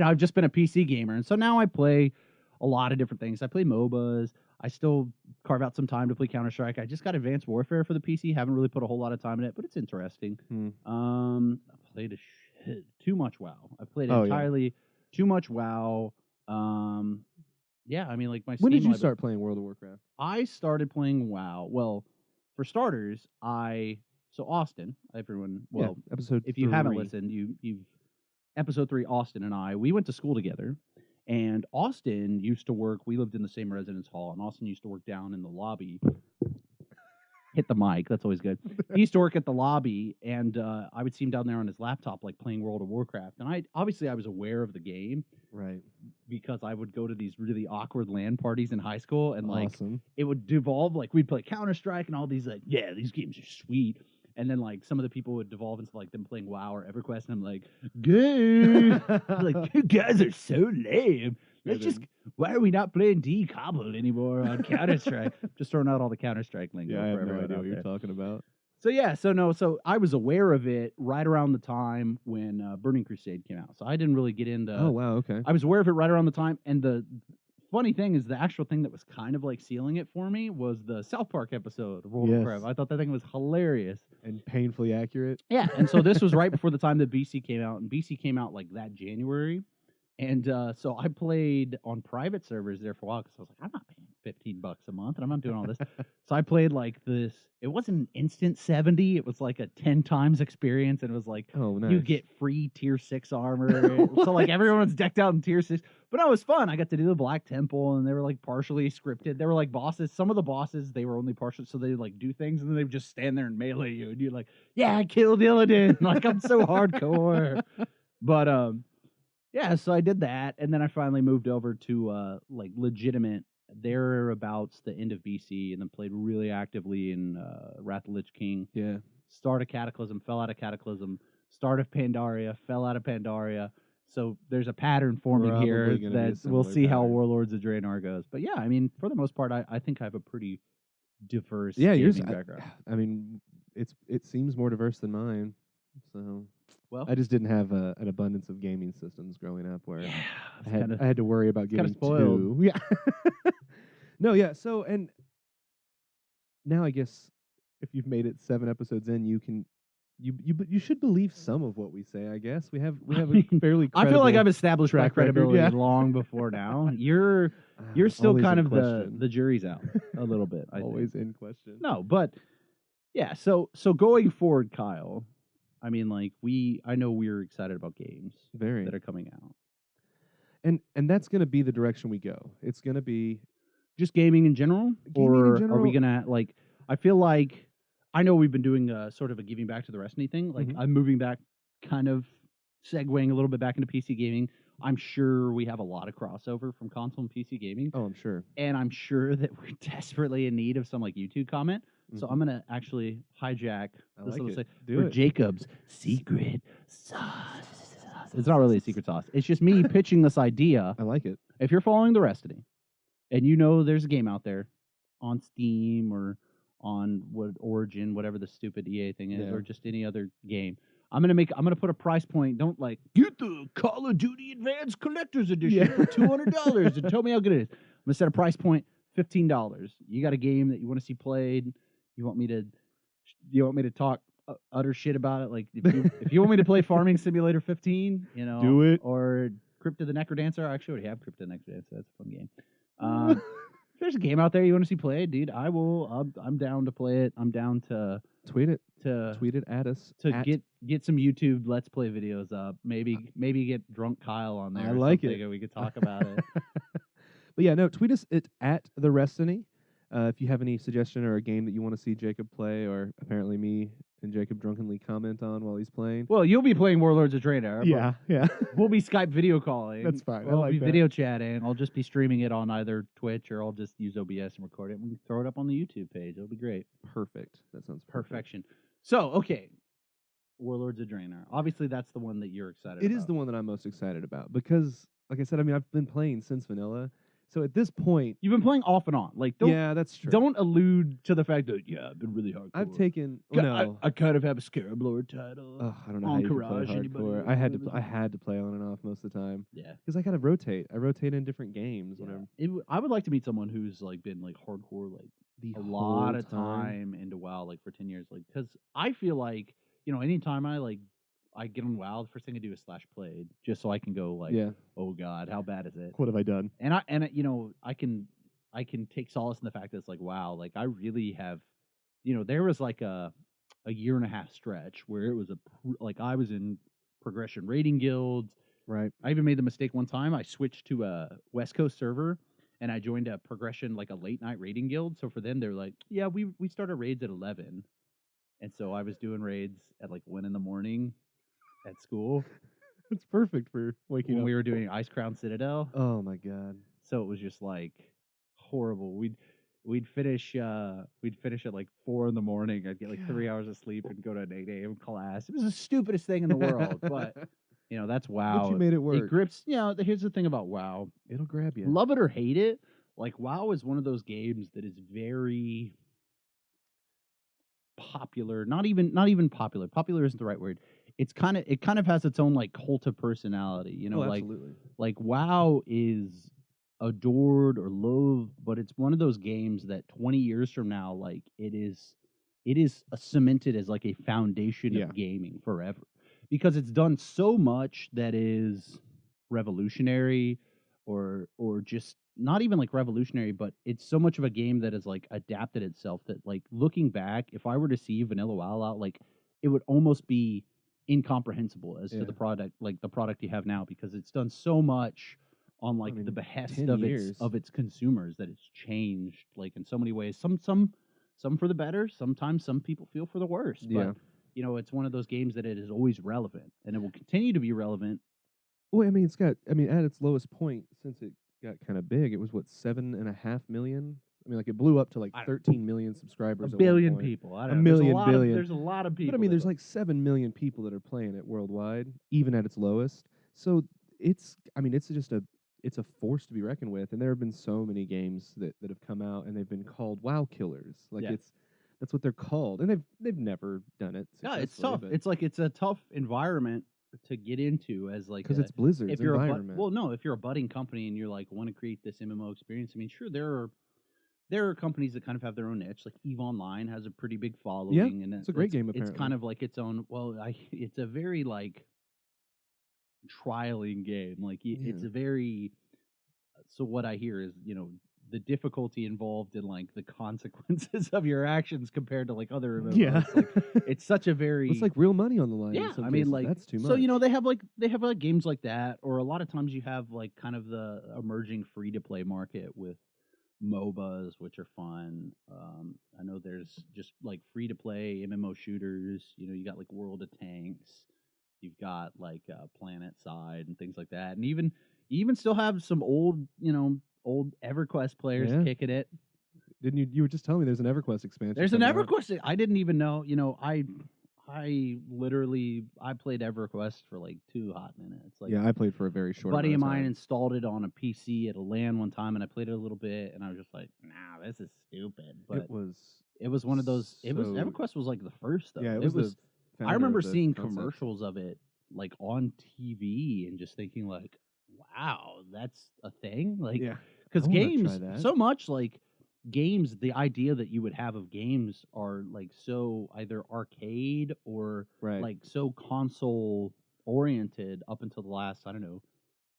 I've just been a PC gamer, and so now I play a lot of different things. I play MOBAs. I still carve out some time to play Counter-Strike. I just got Advanced Warfare for the PC. Haven't really put a whole lot of time in it, but it's interesting. I played too much WoW. I played entirely too much WoW. Yeah, I mean, like my. When did you start playing World of Warcraft? I started playing WoW. Well, for starters, Austin, everyone. Well, episode. If you haven't listened, you've. Episode 3, Austin and I, we went to school together, and Austin used to work, we lived in the same residence hall, and Austin used to work down in the lobby. Hit the mic, that's always good. He used to work at the lobby, and I would see him down there on his laptop, like playing World of Warcraft, and I was aware of the game. Right. Because I would go to these really awkward LAN parties in high school, and like, awesome. It would devolve, like we'd play Counter-Strike and all these, like, yeah, these games are sweet. And then, like, some of the people would devolve into, like, them playing WoW or EverQuest, and I'm like, dude, like, you guys are so lame. Why are we not playing Decoupled anymore on Counter-Strike? Just throwing out all the Counter-Strike lingo. Yeah, I have no idea what you're talking about. So I was aware of it right around the time when Burning Crusade came out. So I didn't really get into. Oh, wow, okay. I was aware of it right around the time, and the funny thing is the actual thing that was kind of like sealing it for me was the South Park episode of World of Warcraft. I thought that thing was hilarious. And painfully accurate. Yeah, and so this was right before the time that BC came out, and BC came out like that January. And so I played on private servers there for a while because I was like, I'm not paying $15 a month, and I'm not doing all this. So I played like this. It wasn't an instant 70. It was like a 10 times experience, and it was like, you get free tier 6 armor. So like everyone was decked out in tier 6. But no, it was fun. I got to do the Black Temple, and they were like partially scripted. They were like bosses. Some of the bosses, they were only partial, so they like do things, and then they would just stand there and melee you, and you're like, yeah, I killed Illidan. Like, I'm so hardcore. But yeah, so I did that, and then I finally moved over to like legitimate thereabouts the end of BC, and then played really actively in Wrath of the Lich King. Yeah. Start of Cataclysm, fell out of Cataclysm. Start of Pandaria, fell out of Pandaria. So there's a pattern forming here that we'll see how Warlords of Draenor goes. But yeah, I mean, for the most part, I think I have a pretty diverse gaming background. I mean, it seems more diverse than mine. So well, I just didn't have an abundance of gaming systems growing up where I had to worry about getting spoiled. two. Yeah. No, yeah. So and now I guess if you've made it 7 episodes in, you can. You should believe some of what we say. I guess we have a fairly. I feel like I've established my credibility long before now. You're still kind of the jury's out a little bit. I always think. In question. No, but yeah. So going forward, Kyle, I mean, like I know we're excited about games Very. that are coming out. And that's going to be the direction we go. It's going to be Just gaming in general, Gaming in or are we general- gonna like? I feel like I know we've been doing sort of a giving back to the Restiny thing. Like Mhm. I'm moving back, kind of segueing a little bit back into PC gaming. I'm sure we have a lot of crossover from console and PC gaming, oh, I'm sure. and I'm sure that we're desperately in need of some like YouTube comment. So Mhm. I'm gonna actually hijack I this like little it. seg Do for it. Jacob's secret sauce. It's not really a secret sauce. It's just me pitching this idea. I like it. If you're following the Restiny, and you know there's a game out there on Steam or on Origin, whatever the stupid EA thing is, Yeah. or just any other game, I'm gonna put a price point. Don't like get the Call of Duty Advanced Collector's Edition Yeah. for $200 and tell me how good it is. I'm gonna set a price point $15. You got a game that you want to see played. You want me to talk utter shit about it? Like if you want me to play Farming Simulator 15, Do it. or Crypt of the Necrodancer. I actually already have Crypt of the Necrodancer. That's a fun game. If there's a game out there you want to see played, dude, I will. I'm down to play it. I'm down to Tweet it. to Tweet it at us. to at- get some YouTube Let's Play videos up. Maybe get drunk Kyle on there. I or like something, it. and we could talk about it. But yeah, no, tweet us at the Restiny. If you have any suggestion or a game that you want to see Jacob play, or apparently me and Jacob drunkenly comment on while he's playing. Well, you'll be playing Warlords of Draenor. but Yeah. We'll be Skype video calling. That's fine. I We'll like be that. video chatting. I'll just be streaming it on either Twitch, or I'll just use OBS and record it and we can throw it up on the YouTube page. It'll be great. Perfect. That sounds perfect. Perfection. So, okay. Warlords of Draenor. Obviously, that's the one that you're excited It about. is the one that I'm most excited about because, like I said, I mean, I've been playing since vanilla. So at this point, You've been playing off and on. Like, yeah, that's true. don't allude to the fact that, I've been really hardcore. I've taken no. I kind of have a Scarab Lord title. Ugh, I don't know on how you can Courage, play anybody hardcore. know I had what to. it I is? had to play on and off most of the time Yeah. because I gotta rotate. I rotate in different games. Yeah. Whenever I would like to meet someone who's like been like hardcore, like the a lot whole of time into WoW, like for 10 years. Like, because I feel like, anytime I get on WoW, the first thing I do is slash played, just so I can go like, Yeah. oh god, how bad is it? What have I done? And I can take solace in the fact that it's like, wow, like I really have, there was like a year and a half stretch where it was like I was in progression rating guilds. Right. I even made the mistake one time. I switched to a West Coast server and I joined a progression, like a late night raiding guild. So for them, they're like, yeah, we started raids at 11. And so I was doing raids at like 1 in at school It's perfect for waking when up. we were doing Ice Crown Citadel. Oh my god. So it was just like horrible. We'd finish at like 4 in. I'd get like 3 hours of sleep and go to an 8 a.m. class. It was the stupidest thing in the world, but that's WoW. But you made it work. It grips. Here's the thing about WoW. It'll grab you. Love it or hate it, like WoW is one of those games that is very popular. Not even popular. Popular isn't the right word. It kind of has its own like cult of personality. Oh, like absolutely. like WoW is adored or loathed, but it's one of those games that 20 years from now, like it is cemented as like a foundation Yeah. of gaming forever, because it's done so much that is revolutionary, or just not even like revolutionary, but it's so much of a game that has like adapted itself that, like, looking back, if I were to see vanilla WoW out, like it would almost be incomprehensible as to the product you have now, because it's done so much on like the behest 10 of years. its consumers that it's changed like in so many ways. Some for the better. Sometimes some people feel for the worse. Yeah. But it's one of those games that it is always relevant, and it will continue to be relevant. Well, I mean, at its lowest point, since it got kind of big, it was 7.5 million. I mean, like it blew up to like 13 million subscribers. A at one billion point. people. I A don't know. million billion. There's a lot of people. But I mean, that there's like 7 million people that are playing it worldwide, even at its lowest. So it's a force to be reckoned with. And there have been so many games that have come out and they've been called WoW killers. Like that's what they're called, and they've never done it. No, it's successfully, tough. but- It's a tough environment to get into as like because it's Blizzard's if you're environment. if you're a budding company and you're like want to create this MMO experience, I mean, sure, there are companies that kind of have their own niche. Like EVE Online has a pretty big following, and it's a great game, It's apparently. kind of like its own. It's a very like trialing game. Like it's a very. So what I hear is the difficulty involved in like the consequences of your actions compared to like other MMOs. Yeah. Like it's such a very It's like real money on the line. yeah. In some I mean, cases. like that's too much. so they have like games like that, or a lot of times you have like kind of the emerging free to play market with MOBAs, which are fun. I know there's just like free to play MMO shooters. You know, you got like World of Tanks, you've got like Planet Side and things like that, and you even still have some old EverQuest players kicking it. Didn't you? You were just telling me there's an EverQuest expansion. There's an EverQuest. I didn't even know. You know, I played EverQuest for like 2 hot minutes. Like, yeah, I played for a very short. Buddy of amount mine time. installed it on a PC at a LAN one time, and I played it a little bit, and I was just like, "Nah, this is stupid." But it was one of those. It was EverQuest was like the first though. Yeah, it was. I remember seeing commercials of it like on TV and just thinking like, "Wow, that's a thing!" Like, because games so much like. Games, the idea that you would have of games are like so either arcade or like so console oriented up until the last, I don't know,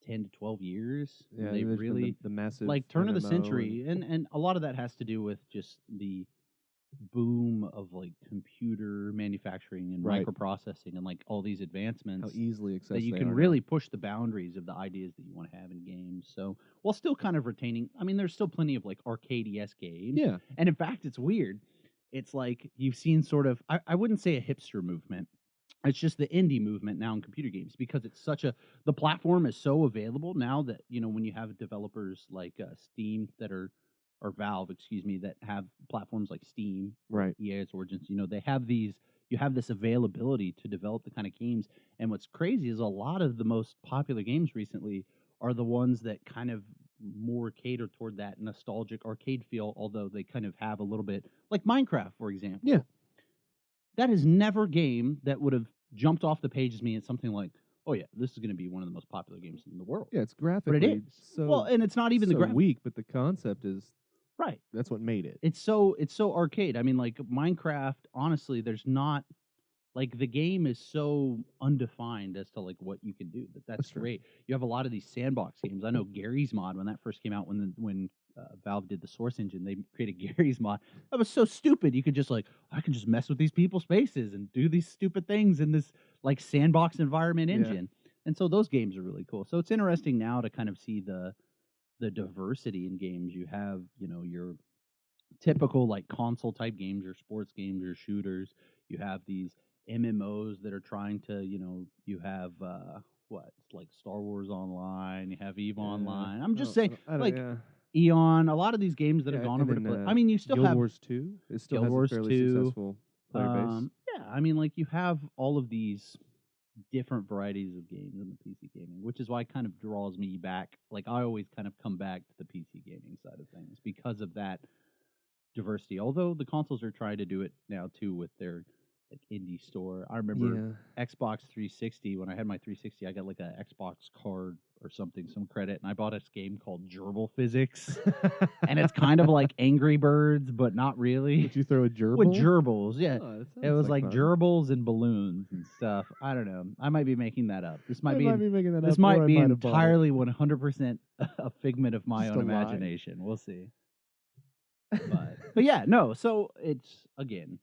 10 to 12 years. Yeah, they really the massive like turn of the MMO century, and a lot of that has to do with just the boom of like computer manufacturing and microprocessing and like all these advancements, how easily accessible that you can really push the boundaries of the ideas that you want to have in games. So while still kind of retaining, I mean, there's still plenty of like arcade-esque games. Yeah. And in fact, it's weird. It's like you've seen sort of, I wouldn't say a hipster movement. It's just the indie movement now in computer games, because it's the platform is so available now that, you know, when you have developers like Steam or Valve, excuse me, that have platforms like Steam, EA's Origins, you know, you have this availability to develop the kind of games. And what's crazy is a lot of the most popular games recently are the ones that kind of more cater toward that nostalgic arcade feel, although they kind of have a little bit, like Minecraft, for example. Yeah. That is never a game that would have jumped off the page as me as something like, oh yeah, this is going to be one of the most popular games in the world. Yeah, it's graphically. But it is. So, and it's not even the weak, but the concept is right. That's what made it. It's so arcade. I mean, like Minecraft, honestly, there's not like the game is so undefined as to like what you can do. That's great. You have a lot of these sandbox games. I know Gary's Mod, when that first came out, when Valve did the Source engine, they created Gary's Mod. That was so stupid. You could just like, I can just mess with these people's faces and do these stupid things in this like sandbox environment engine. And so those games are really cool. So it's interesting now to kind of see the diversity in games. You have, you know, your typical like console type games, your sports games, your shooters. You have these MMOs that are trying to, you know, you have like Star Wars Online, you have EVE Online. I'm just saying, like Eon, a lot of these games that have gone over to play. I mean, you still Guild have Wars 2. It still Guild Wars has a fairly 2, successful player base. Yeah, I mean, like you have all of these different varieties of games in the PC gaming, which is why it kind of draws me back. Like I always kind of come back to the PC gaming side of things because of that diversity. Although the consoles are trying to do it now too with their like indie store. I remember Xbox 360, when I had my 360, I got like a Xbox card or something, some credit, and I bought this game called Gerbil Physics. And it's kind of like Angry Birds, but not really. Did you throw a gerbil? With gerbils, yeah. Oh, it was like fun. Gerbils and balloons and stuff. I don't know. I might be making that up. This might be entirely entirely 100% a figment of my own imagination. We'll see. But yeah, no. So it's, again,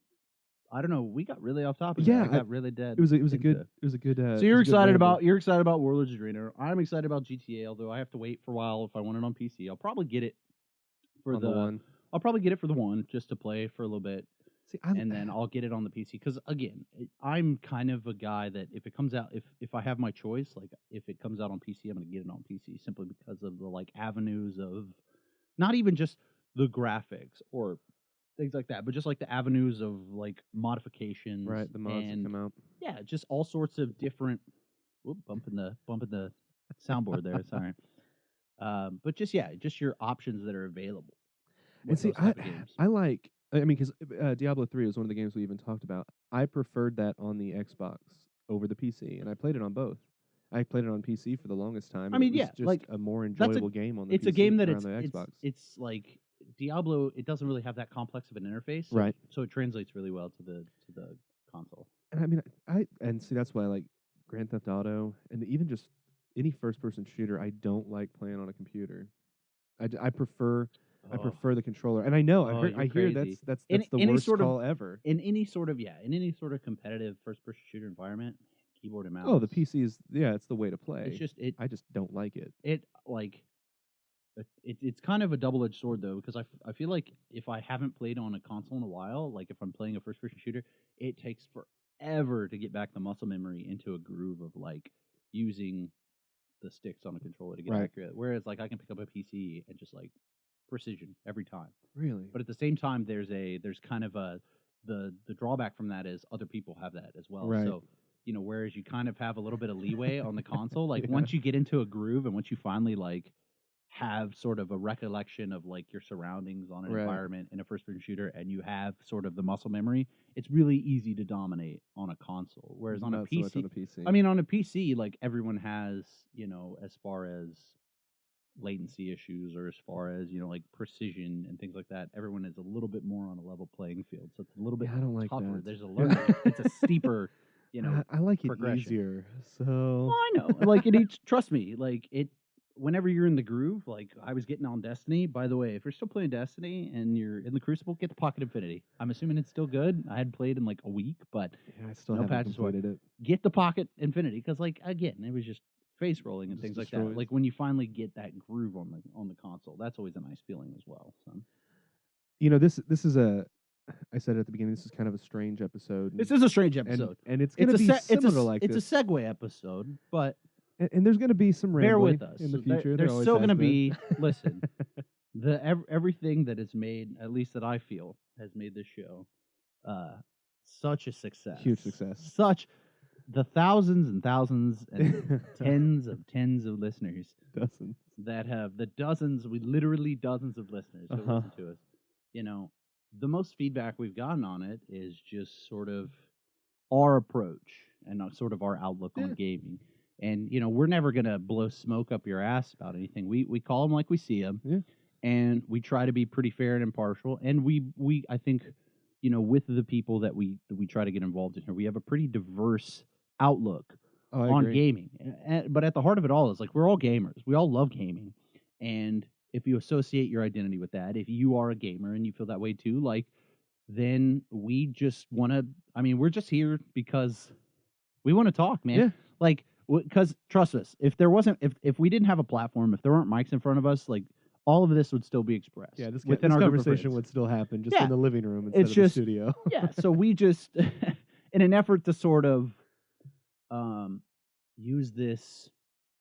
I don't know. We got really off topic. Yeah, I got really dead. It was a good. So you're excited about Warlords of Draenor. I'm excited about GTA. Although I have to wait for a while if I want it on PC. I'll probably get it for the one. I'll probably get it for the one just to play for a little bit. And then I'll get it on the PC. Because again, I'm kind of a guy that if it comes out, if I have my choice, like if it comes out on PC, I'm going to get it on PC simply because of the like avenues of not even just the graphics or things like that, but just like the avenues of like modifications, right? The mods that come out, yeah, just all sorts of different. Whoop, bumping the soundboard there. Sorry, but just your options that are available. And see, I like. I mean, because Diablo 3 was one of the games we even talked about. I preferred that on the Xbox over the PC, and I played it on both. I played it on PC for the longest time. I mean, it was just like a more enjoyable game on the PC. It's a game that on the Xbox. It's like Diablo. It doesn't really have that complex of an interface, right? So it translates really well to the console. And I mean, see that's why I like Grand Theft Auto and even just any first-person shooter. I don't like playing on a computer. I prefer. I Oh, prefer the controller. And I know oh, you're I hear crazy. that's In the any worst sort of call ever. in any sort of competitive first-person shooter environment, keyboard and Oh, the mouse. PC is it's the way to play. It's just I just don't like it. it like it's kind of a double-edged sword though, because I feel like if I haven't played on a console in a while, like if I'm playing a first-person shooter, it takes forever to get back the muscle memory into a groove of like using the sticks on a controller to get Right. accurate. Whereas like I can pick up a PC and just like precision every time. Really? But at the same time, there's kind of the drawback from that is other people have that as well. Right. So whereas you kind of have a little bit of leeway on the console, like Yeah. once you get into a groove and once you finally like have sort of a recollection of like your surroundings on an Right. environment in a first-person shooter, and you have sort of the muscle memory, it's really easy to dominate on a console. Whereas on a Not so much PC, on a PC. I mean, on a PC, like everyone has, as far as latency issues or as far as like precision and things like that, everyone is a little bit more on a level playing field, so it's a little bit I don't like tougher. that. There's a learning. It's a steeper, I like it progression. easier. So Well, I know, like it each. Trust me, like it. Whenever you're in the groove, like I was getting on Destiny. By the way, if you're still playing Destiny and you're in the Crucible, get the Pocket Infinity. I'm assuming it's still good. I hadn't played in like a week, but yeah, I still no haven't patches completed it. get the Pocket Infinity, because like again, it was just face rolling and Just things like destroys. that. Like when you finally get that groove on the console, that's always a nice feeling as well. So This is I said at the beginning, this is kind of a strange episode. this is a strange and, episode. and it's going to be similar like it's this. a segue episode, but And there's going to be some bear rambling with us in the There- future. There's There always still has going to been. be listen. Everything that is made, at least that I feel, has made this show such a success. Huge success. Such the thousands and thousands and tens of listeners Dozens. that have literally dozens of listeners who Uh-huh. listen to us. The most feedback we've gotten on it is just sort of our approach and sort of our outlook on gaming. And we're never gonna blow smoke up your ass about anything. We call them like we see them, Yeah. and we try to be pretty fair and impartial. And we I think with the people that we try to get involved in here, we have a pretty diverse outlook Oh, I on agree. gaming. But at the heart of it all is like we're all gamers. We all love gaming, and if you associate your identity with that, if you are a gamer and you feel that way too, like then we just want to. I mean, we're just here because we want to talk, man. Yeah. Like, because trust us, if we didn't have a platform, if there weren't mics in front of us, like all of this would still be expressed. Yeah, this within our group of conversation friends. would still happen just Yeah. in the living room instead It's of just- the studio. Yeah, so we just, in an effort to sort of use this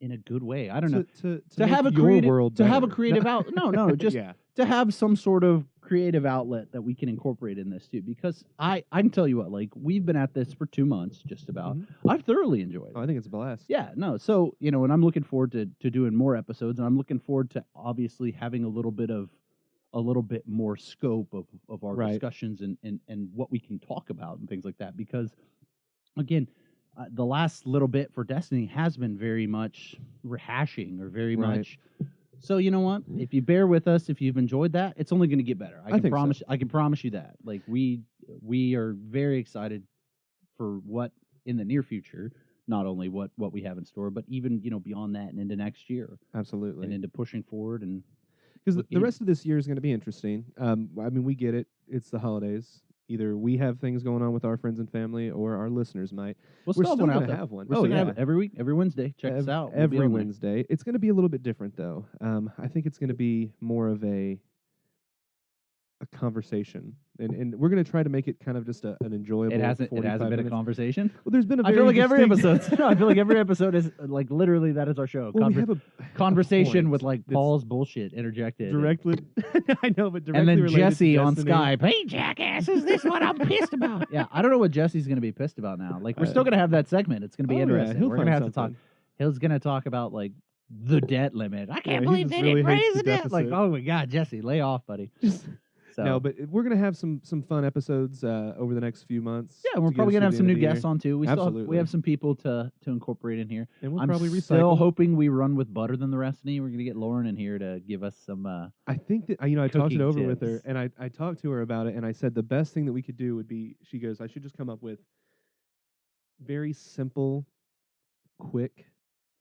in a good way. I don't know. To have a make your creative world to have a better. creative out. No, just yeah. to have some sort of creative outlet that we can incorporate in this too. Because I can tell you what, like we've been at this for 2 months, just about. Mhm. I've thoroughly enjoyed it. Oh, I think it's a blast. Yeah, no. So, and I'm looking forward to doing more episodes, and I'm looking forward to obviously having a little bit more scope of our Right. discussions and what we can talk about and things like that. Because, again, the last little bit for Destiny has been very much rehashing or very Right. much. So you know what? If you bear with us, if you've enjoyed that, it's only going to get better. I think so. promise. I can promise you that. Like we are very excited for what in the near future. Not only what we have in store, but even beyond that and into next year Absolutely. and into pushing forward and Because what the game- rest of this year is going to be interesting. I mean, we get it. It's the holidays. Either we have things going on with our friends and family, or our listeners might. we're We're still still going gonna to have one. We're Oh, still gonna yeah. have it every week, every Wednesday. Check us out. We'll be every on there. Wednesday. It's going to be a little bit different, though. I think it's going to be more of a conversation, and we're going to try to make it kind of just an enjoyable. It hasn't 45 been a minutes. conversation. Well, there's been a. I feel very like every distinct- episode. No, I feel like every episode is like literally that is our show. Well, we have a Conversation point with like that's Paul's bullshit interjected. directly. I know, but directly and then related to Jesse on Destiny. Skype. Hey, jackass, is this what I'm pissed about? Yeah, I don't know what Jesse's going to be pissed about now. Like, we're still going to have that segment. It's going to be Oh, yeah, interesting. he'll We're going to find have to talk. something. He's going to talk about like the debt limit. I Yeah, can't he believe just they really didn't hates raise the the debt. Like, deficit. oh my God, Jesse, lay off, buddy. So, No, but we're gonna have some fun episodes over the next few months. yeah, we're to get probably us gonna through have some the new end of the guests year. on too. We Absolutely. have some people to incorporate in here. And we'll I'm probably still recycle. hoping we run with Better Than the Restiny. We're gonna get Lauren in here to give us some. I think that I talked it cooking over with her, tips. and I talked to her about it, and I said the best thing that we could do would be. She goes, I should just come up with very simple, quick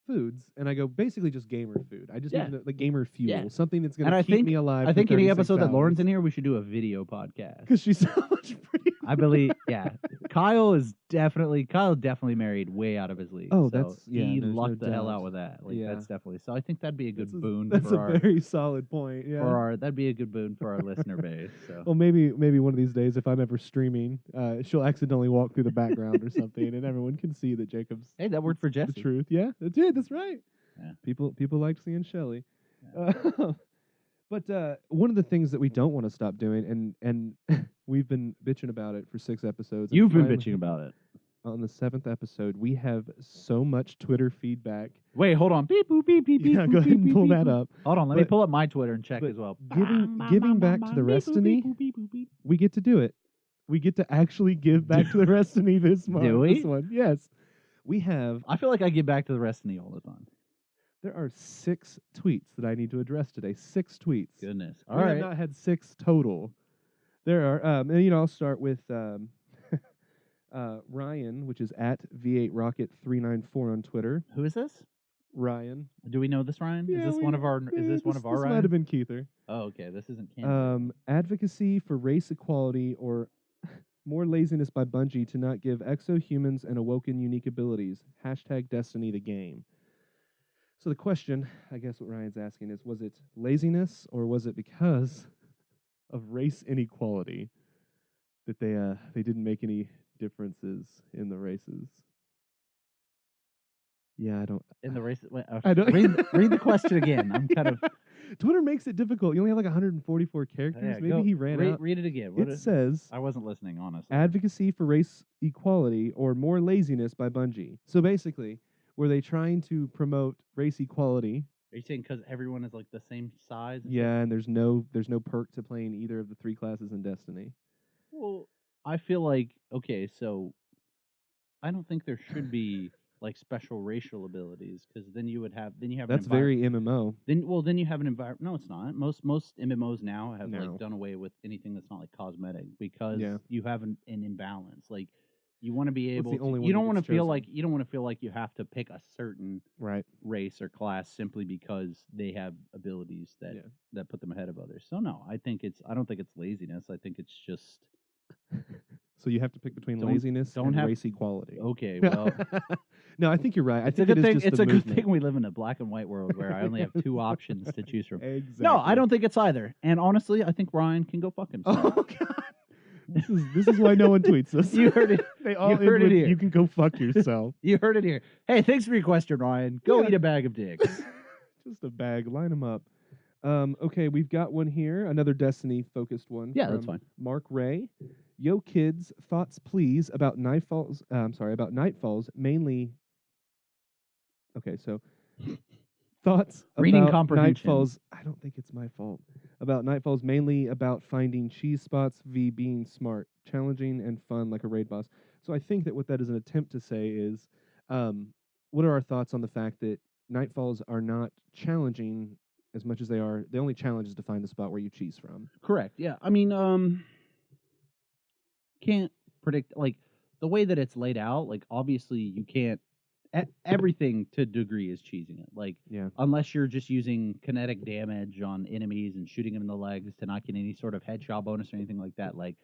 foods, and I go basically just gamer food. I just Yeah. need the gamer fuel, Yeah. something that's going And to I keep think me alive. I think for any 36 episode that Lauren's in hours. here, we should do a video podcast. Because she's so much prettier. I believe, yeah. Kyle definitely married way out of his league. Oh, so that's he there's lucked no the hell doubt. out with that. Like Yeah. that's definitely. So I think that'd be a good boon That's for a our very solid point. Yeah. that'd be a good boon for our listener base. So Well, maybe one of these days, if I'm ever streaming, she'll accidentally walk through the background or something, and everyone can see that Jacob's hey, that worked for the Jesse. truth. Yeah, that's it. That's right. Yeah. People like seeing Shelly. But one of the things that we don't want to stop doing, and we've been bitching about it for 6 episodes. and You've been finally, bitching about it. On the 7th episode, we have so much Twitter feedback. Wait, hold on. Beep boop beep beep beep. Yeah, boop, go ahead beep, and beep, pull beep, that boop. up. Hold on, let me But- pull up my Twitter and check but as well. giving back to the Restiny, we get to do it. We get to actually give back to the Restiny this month. Do we? This one, yes. We have. I feel like I get back to the Restiny all the time. There are 6 tweets that I need to address today. 6 tweets. Goodness. All We have right. not had 6 total. There are, and I'll start with Ryan, which is at V8Rocket394 on Twitter. Who is this? Ryan. Do we know this, Ryan? Yeah, Is this one of our? Is this one of our This Ryan? might have been Keither. Oh, okay. This isn't Ken. Advocacy for race equality or more laziness by Bungie to not give exohumans and awoken unique abilities. # Destiny the game. So the question, I guess what Ryan's asking is, was it laziness or was it because of race inequality that they didn't make any differences in the races? Yeah, I don't. In the race, I don't read the question again. I'm kind of. Twitter makes it difficult. You only have like 144 characters. Yeah, Maybe go, he ran out. Read it again. It says I wasn't listening, honestly. advocacy for race equality or more laziness by Bungie. So basically, were they trying to promote race equality? Are you saying because everyone is like the same size? Yeah, and there's no perk to playing either of the 3 classes in Destiny. Well, I feel like okay, so I don't think there should be like special racial abilities because then you have That's very MMO. Then you have an environment. No, it's not. Most MMOs now have No. like done away with anything that's not like cosmetic because Yeah. you have an imbalance. Like you want to be able. the only one You who don't want to gets feel chosen. like you don't want to feel like you have to pick a certain Right. race or class simply because they have abilities that Yeah. that put them ahead of others. So no, I don't think it's laziness. I think it's just So you have to pick between Don't- laziness don't and have- race equality. okay. Well, No, I think you're right. I it's a think good it is thing. just It's the a good movement. thing we live in a black and white world where I only have 2 options to choose from. Exactly. No, I don't think it's either. And honestly, I think Ryan can go fuck himself. Oh God. This is why no one tweets us. You heard it. They all You heard end it with, here. you can go fuck yourself. You heard it here. Hey, thanks for your question, Ryan. Go Yeah. eat a bag of dicks. Just a bag. Line them up. Okay, we've got one here. Another Destiny-focused one. Yeah, that's from fine. Mark Ray. Yo, kids, thoughts, please, about Nightfalls. About Nightfalls, mainly. Okay, so thoughts Reading about comprehension. Nightfalls. I don't think it's my fault. About Nightfalls, mainly about finding cheese spots v being smart, challenging, and fun like a raid boss. So I think that what that is an attempt to say is, what are our thoughts on the fact that Nightfalls are not challenging as much as they are? The only challenge is to find the spot where you cheese from. Correct. Yeah. I mean, can't predict like the way that it's laid out. Like, obviously, you can't. Everything to a degree is cheesing it. Like, Yeah. unless you're just using kinetic damage on enemies and shooting them in the legs to not get any sort of headshot bonus or anything like that. Like,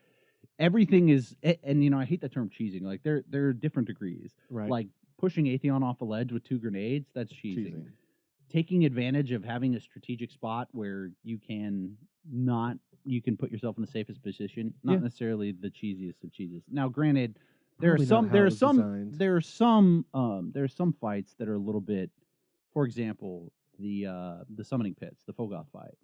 everything is, and I hate the term cheesing. Like, there are different degrees. Right. Like pushing Atheon off a ledge with 2 grenades, that's cheesing. Taking advantage of having a strategic spot where you can put yourself in the safest position, not Yeah. necessarily the cheesiest of cheeses. Now, granted, there Probably not how it was designed. there are some fights that are a little bit, for example, the summoning pits, the Fogoth fight.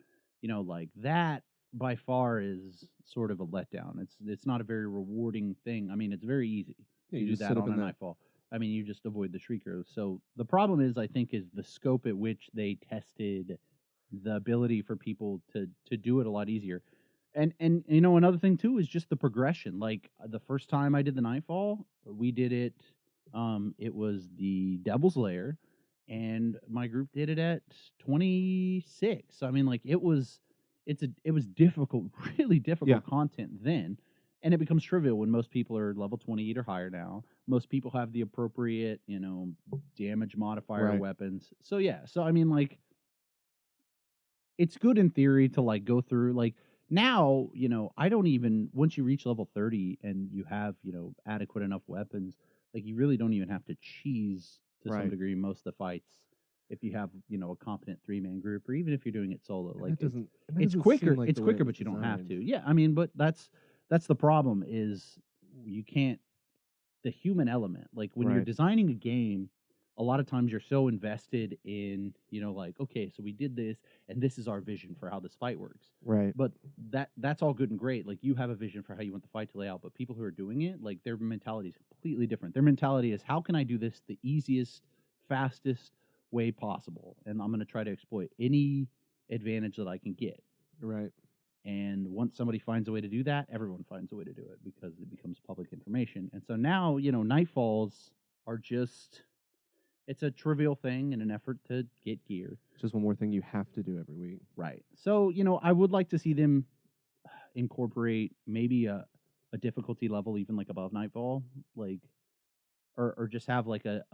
Like that by far is sort of a letdown. It's not a very rewarding thing. I mean, it's very easy Yeah, to you do just that sit up on a in that. Nightfall. I mean, you just avoid the Shrieker. So the problem is, I think, is the scope at which they tested the ability for people to do it a lot easier. And another thing too is just the progression. Like the first time I did the Nightfall, we did it. It was the Devil's Lair, and my group did it at 26. I mean, like it was difficult, really difficult content then. and it becomes trivial when most people are level 28 or higher now. Most people have the appropriate, damage modifier Right. weapons. So yeah, so I mean, like, it's good in theory to like go through like now, I don't even once you reach level 30 and you have, adequate enough weapons, like you really don't even have to cheese to some Right. degree most of the fights if you have, a competent 3-man group, or even if you're doing it solo. And Like that doesn't. And that it's doesn't quicker, seem like the way it was but you don't have designed. to. Yeah, I mean, but that's the problem is you can't the human element. Like when you're Right. designing a game, a lot of times you're so invested in, like, okay, so we did this and this is our vision for how this fight works. Right. But that's all good and great. Like you have a vision for how you want the fight to lay out, but people who are doing it, like their mentality is completely different. Their mentality is how can I do this the easiest, fastest way possible? And I'm going to try to exploit any advantage that I can get. Right. And once somebody finds a way to do that, everyone finds a way to do it because it becomes public information. And so now, nightfalls are just, it's a trivial thing in an effort to get gear. It's just one more thing you have to do every week. Right. So, I would like to see them incorporate maybe a difficulty level, even like above Nightfall, like, or just have like a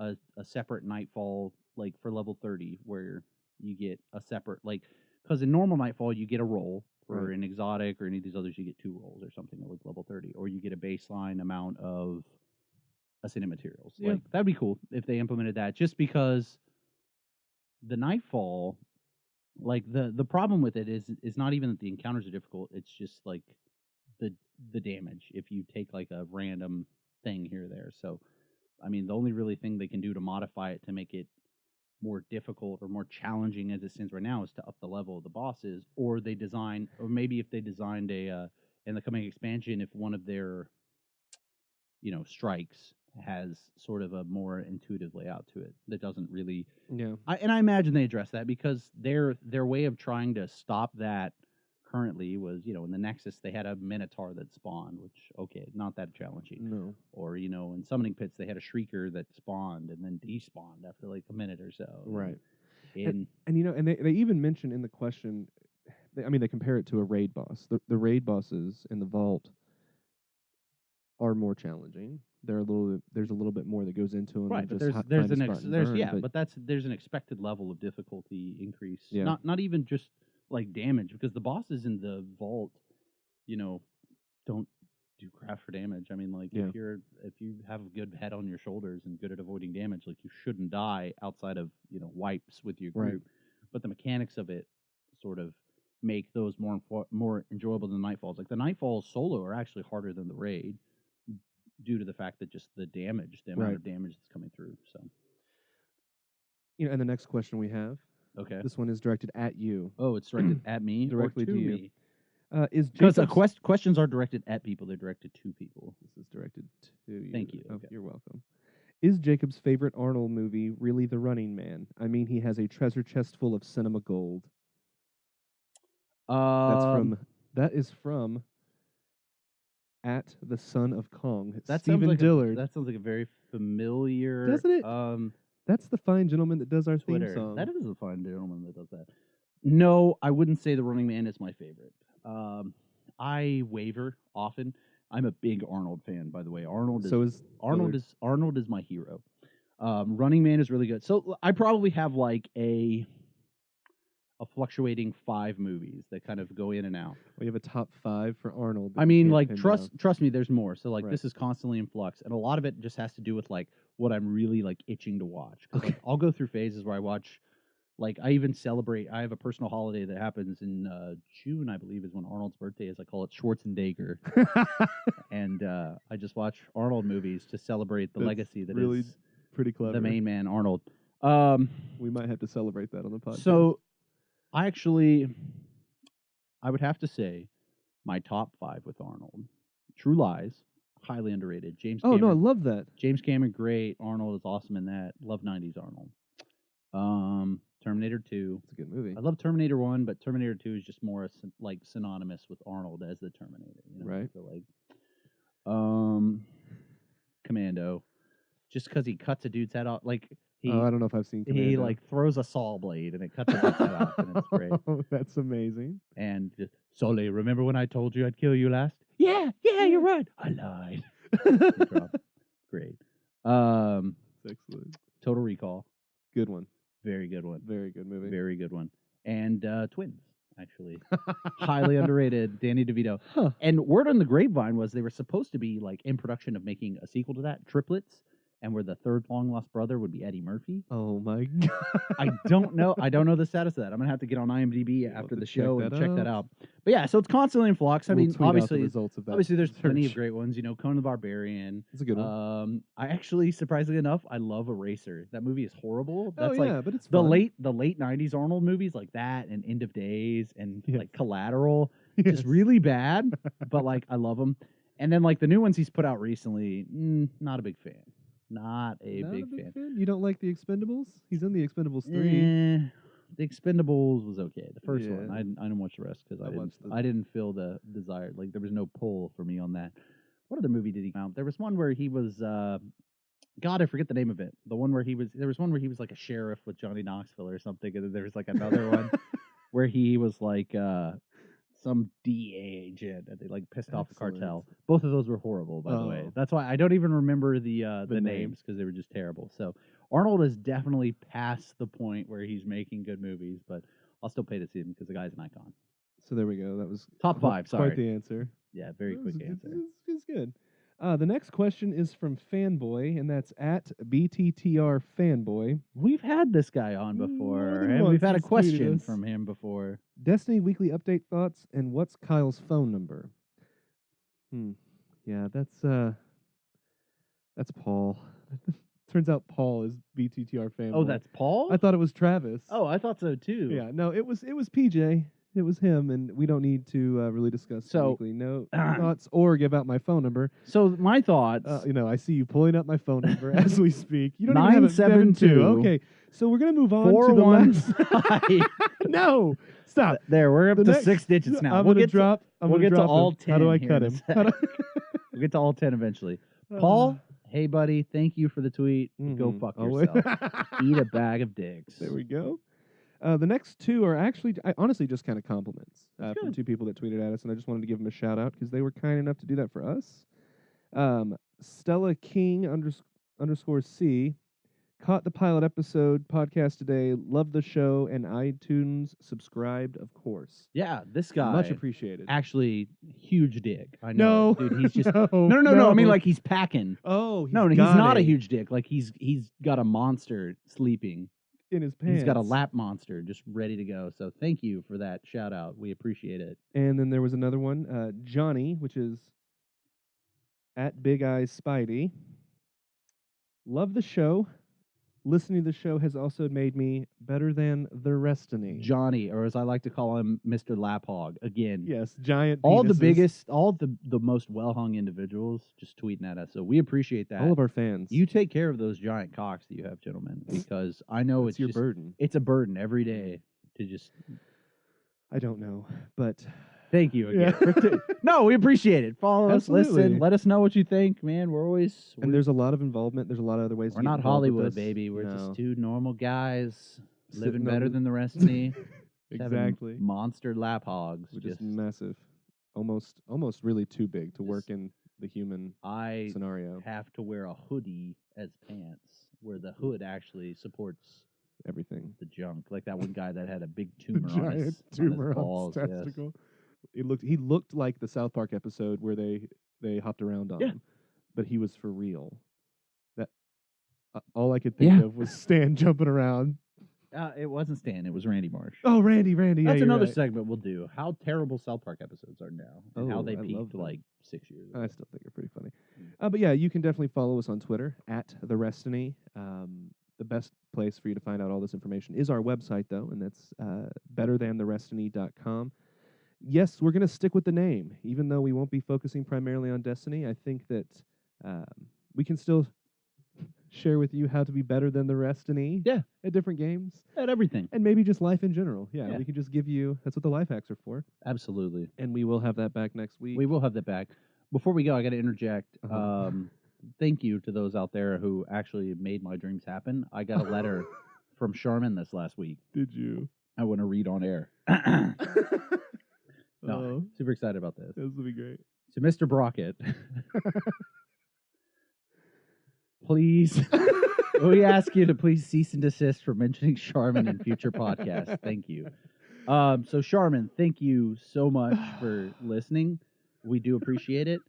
separate Nightfall, like for level 30, where you get a separate, like, because in normal Nightfall, you get a roll. Or Right. in exotic or any of these others, you get 2 rolls or something like level 30, or you get a baseline amount of ascendant materials. Yeah. Like that'd be cool if they implemented that. Just because the Nightfall, like the problem with it is not even that the encounters are difficult. It's just like the damage if you take like a random thing here or there. So I mean, the only really thing they can do to modify it to make it more difficult or more challenging as it stands right now is to up the level of the bosses, or maybe if they designed a in the coming expansion, if one of their strikes has sort of a more intuitive layout to it that doesn't really. Yeah. I imagine they address that because their way of trying to stop that currently was, in the Nexus they had a Minotaur that spawned, which not that challenging. No. Or in Summoning Pits they had a Shrieker that spawned and then despawned after like a minute or so. Right. And And they even mention in the question, they compare it to a raid boss. The raid bosses in the vault are more challenging. There's a little bit more that goes into them. right, than but just there's find a an spot and burn, but there's an expected level of difficulty increase. Yeah. Not even just like damage, because the bosses in the vault, don't do crap for damage. I mean, like Yeah. if you have a good head on your shoulders and good at avoiding damage, like you shouldn't die outside of wipes with your group. Right. But the mechanics of it sort of make those more enjoyable than Nightfalls. Like the Nightfalls solo are actually harder than the raid due to the fact that just the amount Right. of damage that's coming through. So And the next question we have, okay. this one is directed at you. Oh, it's directed at me Directly or to to you. me? Is Because Jacob's questions are directed at people; they're directed to people. This is directed to you. Thank you. Oh, Okay. you're welcome. Is Jacob's favorite Arnold movie really The Running Man? I mean, he has a treasure chest full of cinema gold. That is from at the Son of Kong. Stephen Dillard. That sounds like a very familiar, Doesn't it? That's the fine gentleman that does our Twitter. theme song. That is a fine gentleman that does that. No, I wouldn't say The Running Man is my favorite. I waver often. I'm a big Arnold fan, by the way. Arnold is my hero. Running Man is really good. So I probably have like a fluctuating 5 movies that kind of go in and out. We have a top 5 for Arnold. I mean, like trust me, there's more. So like Right. This is constantly in flux, and a lot of it just has to do with like what I'm really like itching to watch. 'Cause, like, I'll go through phases where I watch. Like, I even celebrate. I have a personal holiday that happens in June, I believe, is when Arnold's birthday is. I call it Schwarzenegger, and I just watch Arnold movies to celebrate the legacy that really is pretty clever. the main man, Arnold. We might have to celebrate that on the podcast. So, I would have to say my top 5 with Arnold. True Lies, highly underrated. James Oh, Cameron, no, I love that. James Cameron, great. Arnold is awesome in that. Love 90s Arnold. Terminator 2. It's a good movie. I love Terminator 1, but Terminator 2 is just more like synonymous with Arnold as the Terminator. Right. So like, Commando, just because he cuts a dude's head off. Like, He I don't know if I've seen Commando. he like throws a saw blade and it cuts his head off, and it's great. That's amazing. And just Sully, remember when I told you I'd kill you last? Yeah, you're right. I lied. Great. Excellent. Total Recall, Good one. very good one. Very good movie. Very good one. And Twins, actually. Highly underrated. Danny DeVito. Huh. And word on the grapevine was they were supposed to be like in production of making a sequel to that, Triplets, and where the third long lost brother would be Eddie Murphy. Oh my god. I don't know the status of that. I'm gonna have to get on IMDb after the show and check that out. But yeah, so it's constantly in flux. I mean, tweet out the obviously, results of that there's plenty of search. great ones. You know, Conan the Barbarian. It's a good one. I actually, surprisingly enough, I love Eraser. That movie is horrible. That's like but it's the fun. late '90s Arnold movies, like that and End of Days and Yes. like Collateral. Yes. Just really bad, but like I love them. And then like the new ones he's put out recently, not a big fan. Not a big fan. You don't like the Expendables? He's in the Expendables 3. The Expendables was okay. The first Yeah. one, I didn't watch the rest because watched I didn't feel the desire. Like there was no pull for me on that. What other movie did he come out? There was one where he was. God, I forget the name of it. The one where he was. There was one where he was like a sheriff with Johnny Knoxville or something, and then there was like another one where he was like some DA agent, and they like pissed off the cartel. Both of those were horrible, by the way. That's why I don't even remember the names because they were just terrible. So Arnold is definitely past the point where he's making good movies, but I'll still pay to see him because the guy's an icon. So there we go. That was top 5. Sorry, quite the answer. Yeah, very quick answer. It's good. The next question is from Fanboy, and that's at BTTR Fanboy. We've had this guy on before, and we've had a question from him before. Destiny weekly update thoughts, and what's Kyle's phone number? Yeah, that's Paul. Turns out Paul is BTTR Fanboy. Oh, that's Paul? I thought it was Travis. Oh, I thought so too. Yeah, no, it was PJ. It was him, and we don't need to really discuss weekly thoughts or give out my phone number. So my thoughts. I see you pulling up my phone number as we speak. You don't even have it 972. Okay, so we're gonna move on to the last. No, stop. There, we're up to 6 digits now. We'll get to all 10. How do I cut him? We'll get to all 10 eventually. Paul, hey buddy, thank you for the tweet. Go fuck yourself. Eat a bag of dicks. There we go. The next two are actually, honestly, just kind of compliments from two people that tweeted at us, and I just wanted to give them a shout out because they were kind enough to do that for us. Stella King underscore C caught the pilot episode podcast today. Loved the show and iTunes subscribed, of course. Yeah, this guy much appreciated. Actually, huge dick. I know, dude. He's just no. I mean, like he's packing. Oh, he's not a huge dick. Like he's got a monster sleeping in his pants. He's got a lap monster just ready to go. So thank you for that shout out. We appreciate it. And then there was another one, Johnny, which is at Big Eyes Spidey. Love the show. Listening to the show has also made me better than the Restiny. Johnny, or as I like to call him, Mr. Lap Hog. Again. Yes, giant all penises. The biggest, all the most well-hung individuals just tweeting at us. So we appreciate that. All of our fans. You take care of those giant cocks that you have, gentlemen, because I know it's your just, burden. It's a burden every day to just... I don't know, but... Thank you again. Yeah. No, we appreciate it. Follow us, listen, let us know what you think, man. And there's a lot of involvement. There's a lot of other ways. We're not Hollywood, baby. We're just two normal guys living better than the Restiny. Exactly. Monster lap hogs. Which is massive. Almost really too big to work in the human scenario. I have to wear a hoodie as pants, where the hood actually supports everything. The junk, like that one guy that had a big tumor on his balls. On his testicle. Yes. He looked like the South Park episode where they hopped around on him, but he was for real. That all I could think of was Stan jumping around. It wasn't Stan. It was Randy Marsh. Oh, Randy. That's another right. segment we'll do. How terrible South Park episodes are now, and how they peaked like 6 years ago. I still think they're pretty funny. But yeah, you can definitely follow us on Twitter at the Restiny. The best place for you to find out all this information is our website, though, and that's betterthantheRestiny.com. Yes, we're going to stick with the name, even though we won't be focusing primarily on Destiny. I think that we can still share with you how to be better than the Restiny. Yeah. At different games. At everything. And maybe just life in general. Yeah, we can just give you, that's what the life hacks are for. Absolutely. And we will have that back next week. We will have that back. Before we go, I got to interject. thank you to those out there who actually made my dreams happen. I got a letter from Charmin this last week. Did you? I want to read on air. No, Oh, super excited about this. this will be great. So, Mr. Brockett, please, we ask you to please cease and desist from mentioning Charmin in future podcasts. Thank you. So, Charmin, thank you so much for listening. We do appreciate it.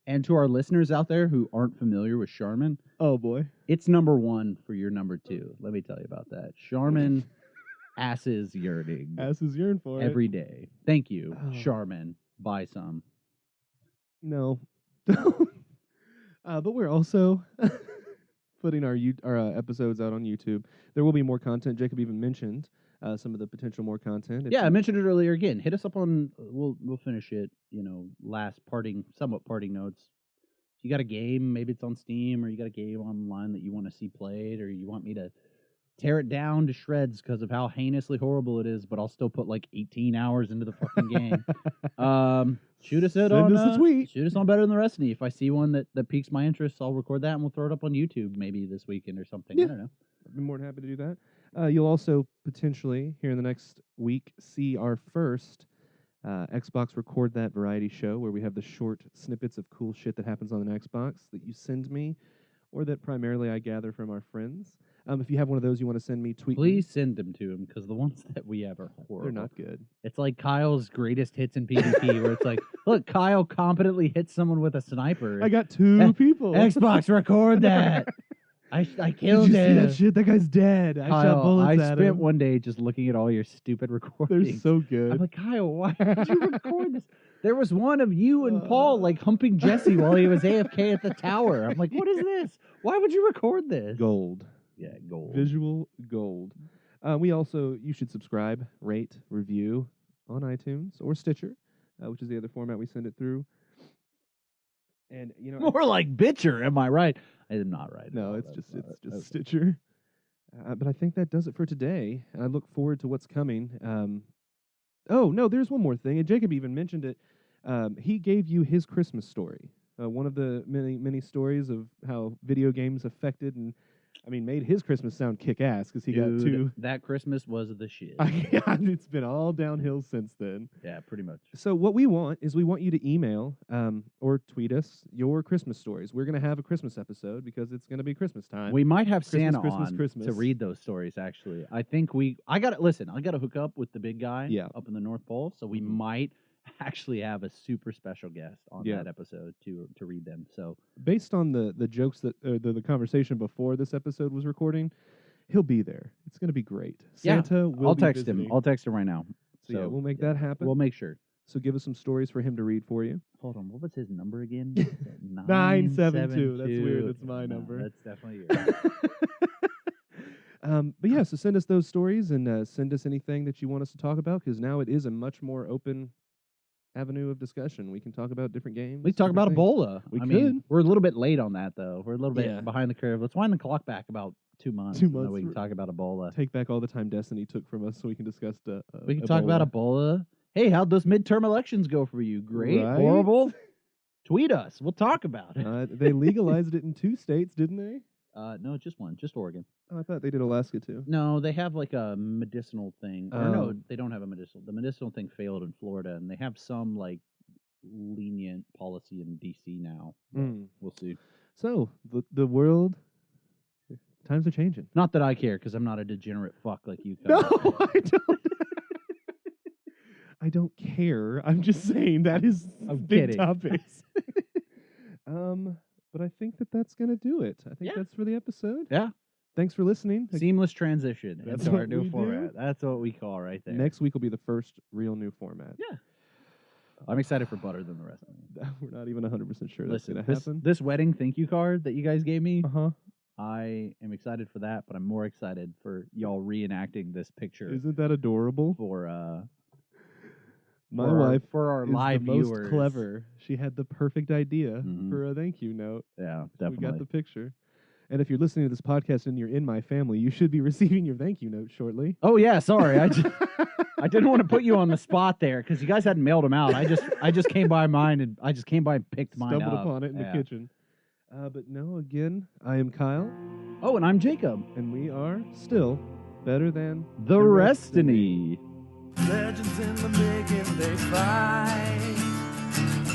And to our listeners out there who aren't familiar with Charmin, Oh boy. it's number 1 for your number 2. Let me tell you about that. Charmin asses yearning Asses yearn for every it. day. Thank you, Oh. Charmin. Buy some. No. But we're also putting our episodes out on YouTube. There will be more content. Jacob even mentioned some of the potential more content. If Yeah, I you- mentioned it earlier again. Hit us up on we'll finish it, last somewhat parting notes. If you got a game, maybe it's on Steam, or you got a game online that you want to see played, or you want me to tear it down to shreds because of how heinously horrible it is, but I'll still put like 18 hours into the fucking game. Shoot us Send on us a tweet. Shoot us on Better Than the Restiny. If I see one that piques my interest, I'll record that and we'll throw it up on YouTube maybe this weekend or something. Yeah. I don't know. I'd be more than happy to do that. You'll also potentially, here in the next week, see our first Xbox Record That variety show where we have the short snippets of cool shit that happens on an Xbox that you send me or that primarily I gather from our friends. If you have one of those you want to send me, tweet Please send them to him because the ones that we have are me. horrible. They're not good. It's like Kyle's greatest hits in PvP, where it's like, look, Kyle competently hit someone with a sniper. I got 2 people. Xbox, record that. I Did killed you see him. that shit? That guy's dead. I shot Kyle, bullets I at spent him. one day just looking at all your stupid They're recordings. so good. I'm like, Kyle, why did you record this? There was one of you and Paul like humping Jesse while he was AFK at the tower. I'm like, what is this? Why would you record this? Gold. Yeah, gold. Visual gold. You should subscribe, rate, review on iTunes or Stitcher, which is the other format we send it through. And More like bitcher, am I right? I am not right. no, No, it's just Stitcher. But I think that does it for today. And I look forward to what's coming. Oh no, there's one more thing, and Jacob even mentioned it. He gave you his Christmas story, one of the many stories of how video games affected and made his Christmas sound kick-ass because he got 2. That Christmas was the shit. It's been all downhill since then. Yeah, pretty much. So what we want you to email or tweet us your Christmas stories. We're going to have a Christmas episode because it's going to be Christmas time. We might have Christmas, Santa Christmas, on Christmas. to read those stories, actually. I think I got to hook up with the big guy up in the North Pole, so we might actually have a super special guest on that episode to read them. So based on the jokes that the conversation before this episode was recording, he'll be there. It's going to be great. Santa will I'll be text visiting. him. I'll text him right now. So yeah, we'll make that happen. We'll make sure. So give us some stories for him to read for you. Hold on, what was his number again? 972. That's weird. That's my number. That's definitely yours. But yeah, so send us those stories and send us anything that you want us to talk about because now it is a much more open avenue of discussion. We can talk about different games. We can talk about different things. Ebola. We I mean, could. we're a little bit late on that, though. We're a little bit Yeah. behind the curve. Let's wind the clock back about 2 months. 2 and then months. we can talk about Ebola. Take back all the time Destiny took from us so we can discuss We can talk about Ebola. Hey, how'd those midterm elections go for you? Great? Right? Horrible? Tweet us. We'll talk about it. They legalized it in 2 states, didn't they? No, just one. Just Oregon. Oh, I thought they did Alaska too. No, they have like a medicinal thing. Or Oh. no, they don't have a medicinal. The medicinal thing failed in Florida, and they have some like lenient policy in D.C. now. We'll see. So the world, times are changing. Not that I care, because I'm not a degenerate fuck like you. No, I don't. I don't care. I'm just saying that is I'm big kidding. topics. But I think that's gonna do it. I think Yeah. that's for the episode. Yeah. Thanks for listening. Seamless transition That's into our what new we format. do. That's what we call right there. Next week will be the first real new format. Yeah. I'm excited for Better Than the Restiny. We're not even 100% sure that's Listen, gonna happen. this wedding thank you card that you guys gave me, Uh-huh. I am excited for that, but I'm more excited for y'all reenacting this picture Isn't that adorable? for My for wife for our is live the most viewers. clever. She had the perfect idea Mhm. for a thank you note. Yeah, So definitely. we got the picture. And if you're listening to this podcast and you're in my family, you should be receiving your thank you note shortly. Oh yeah, sorry. I didn't want to put you on the spot there because you guys hadn't mailed them out. I just came by mine and I just came by and picked mine Stumbled up. upon it in the Yeah. kitchen. But no, again, I am Kyle, Oh, and I'm Jacob. and we are still better than The Restiny. Legends in the making, they fight.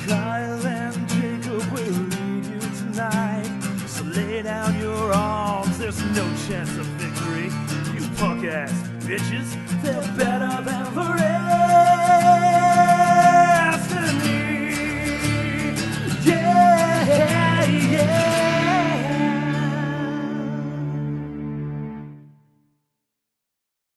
Kyle and Jacob will lead you tonight. So lay down your arms, there's no chance of victory. You punk ass bitches, they're better than the rest.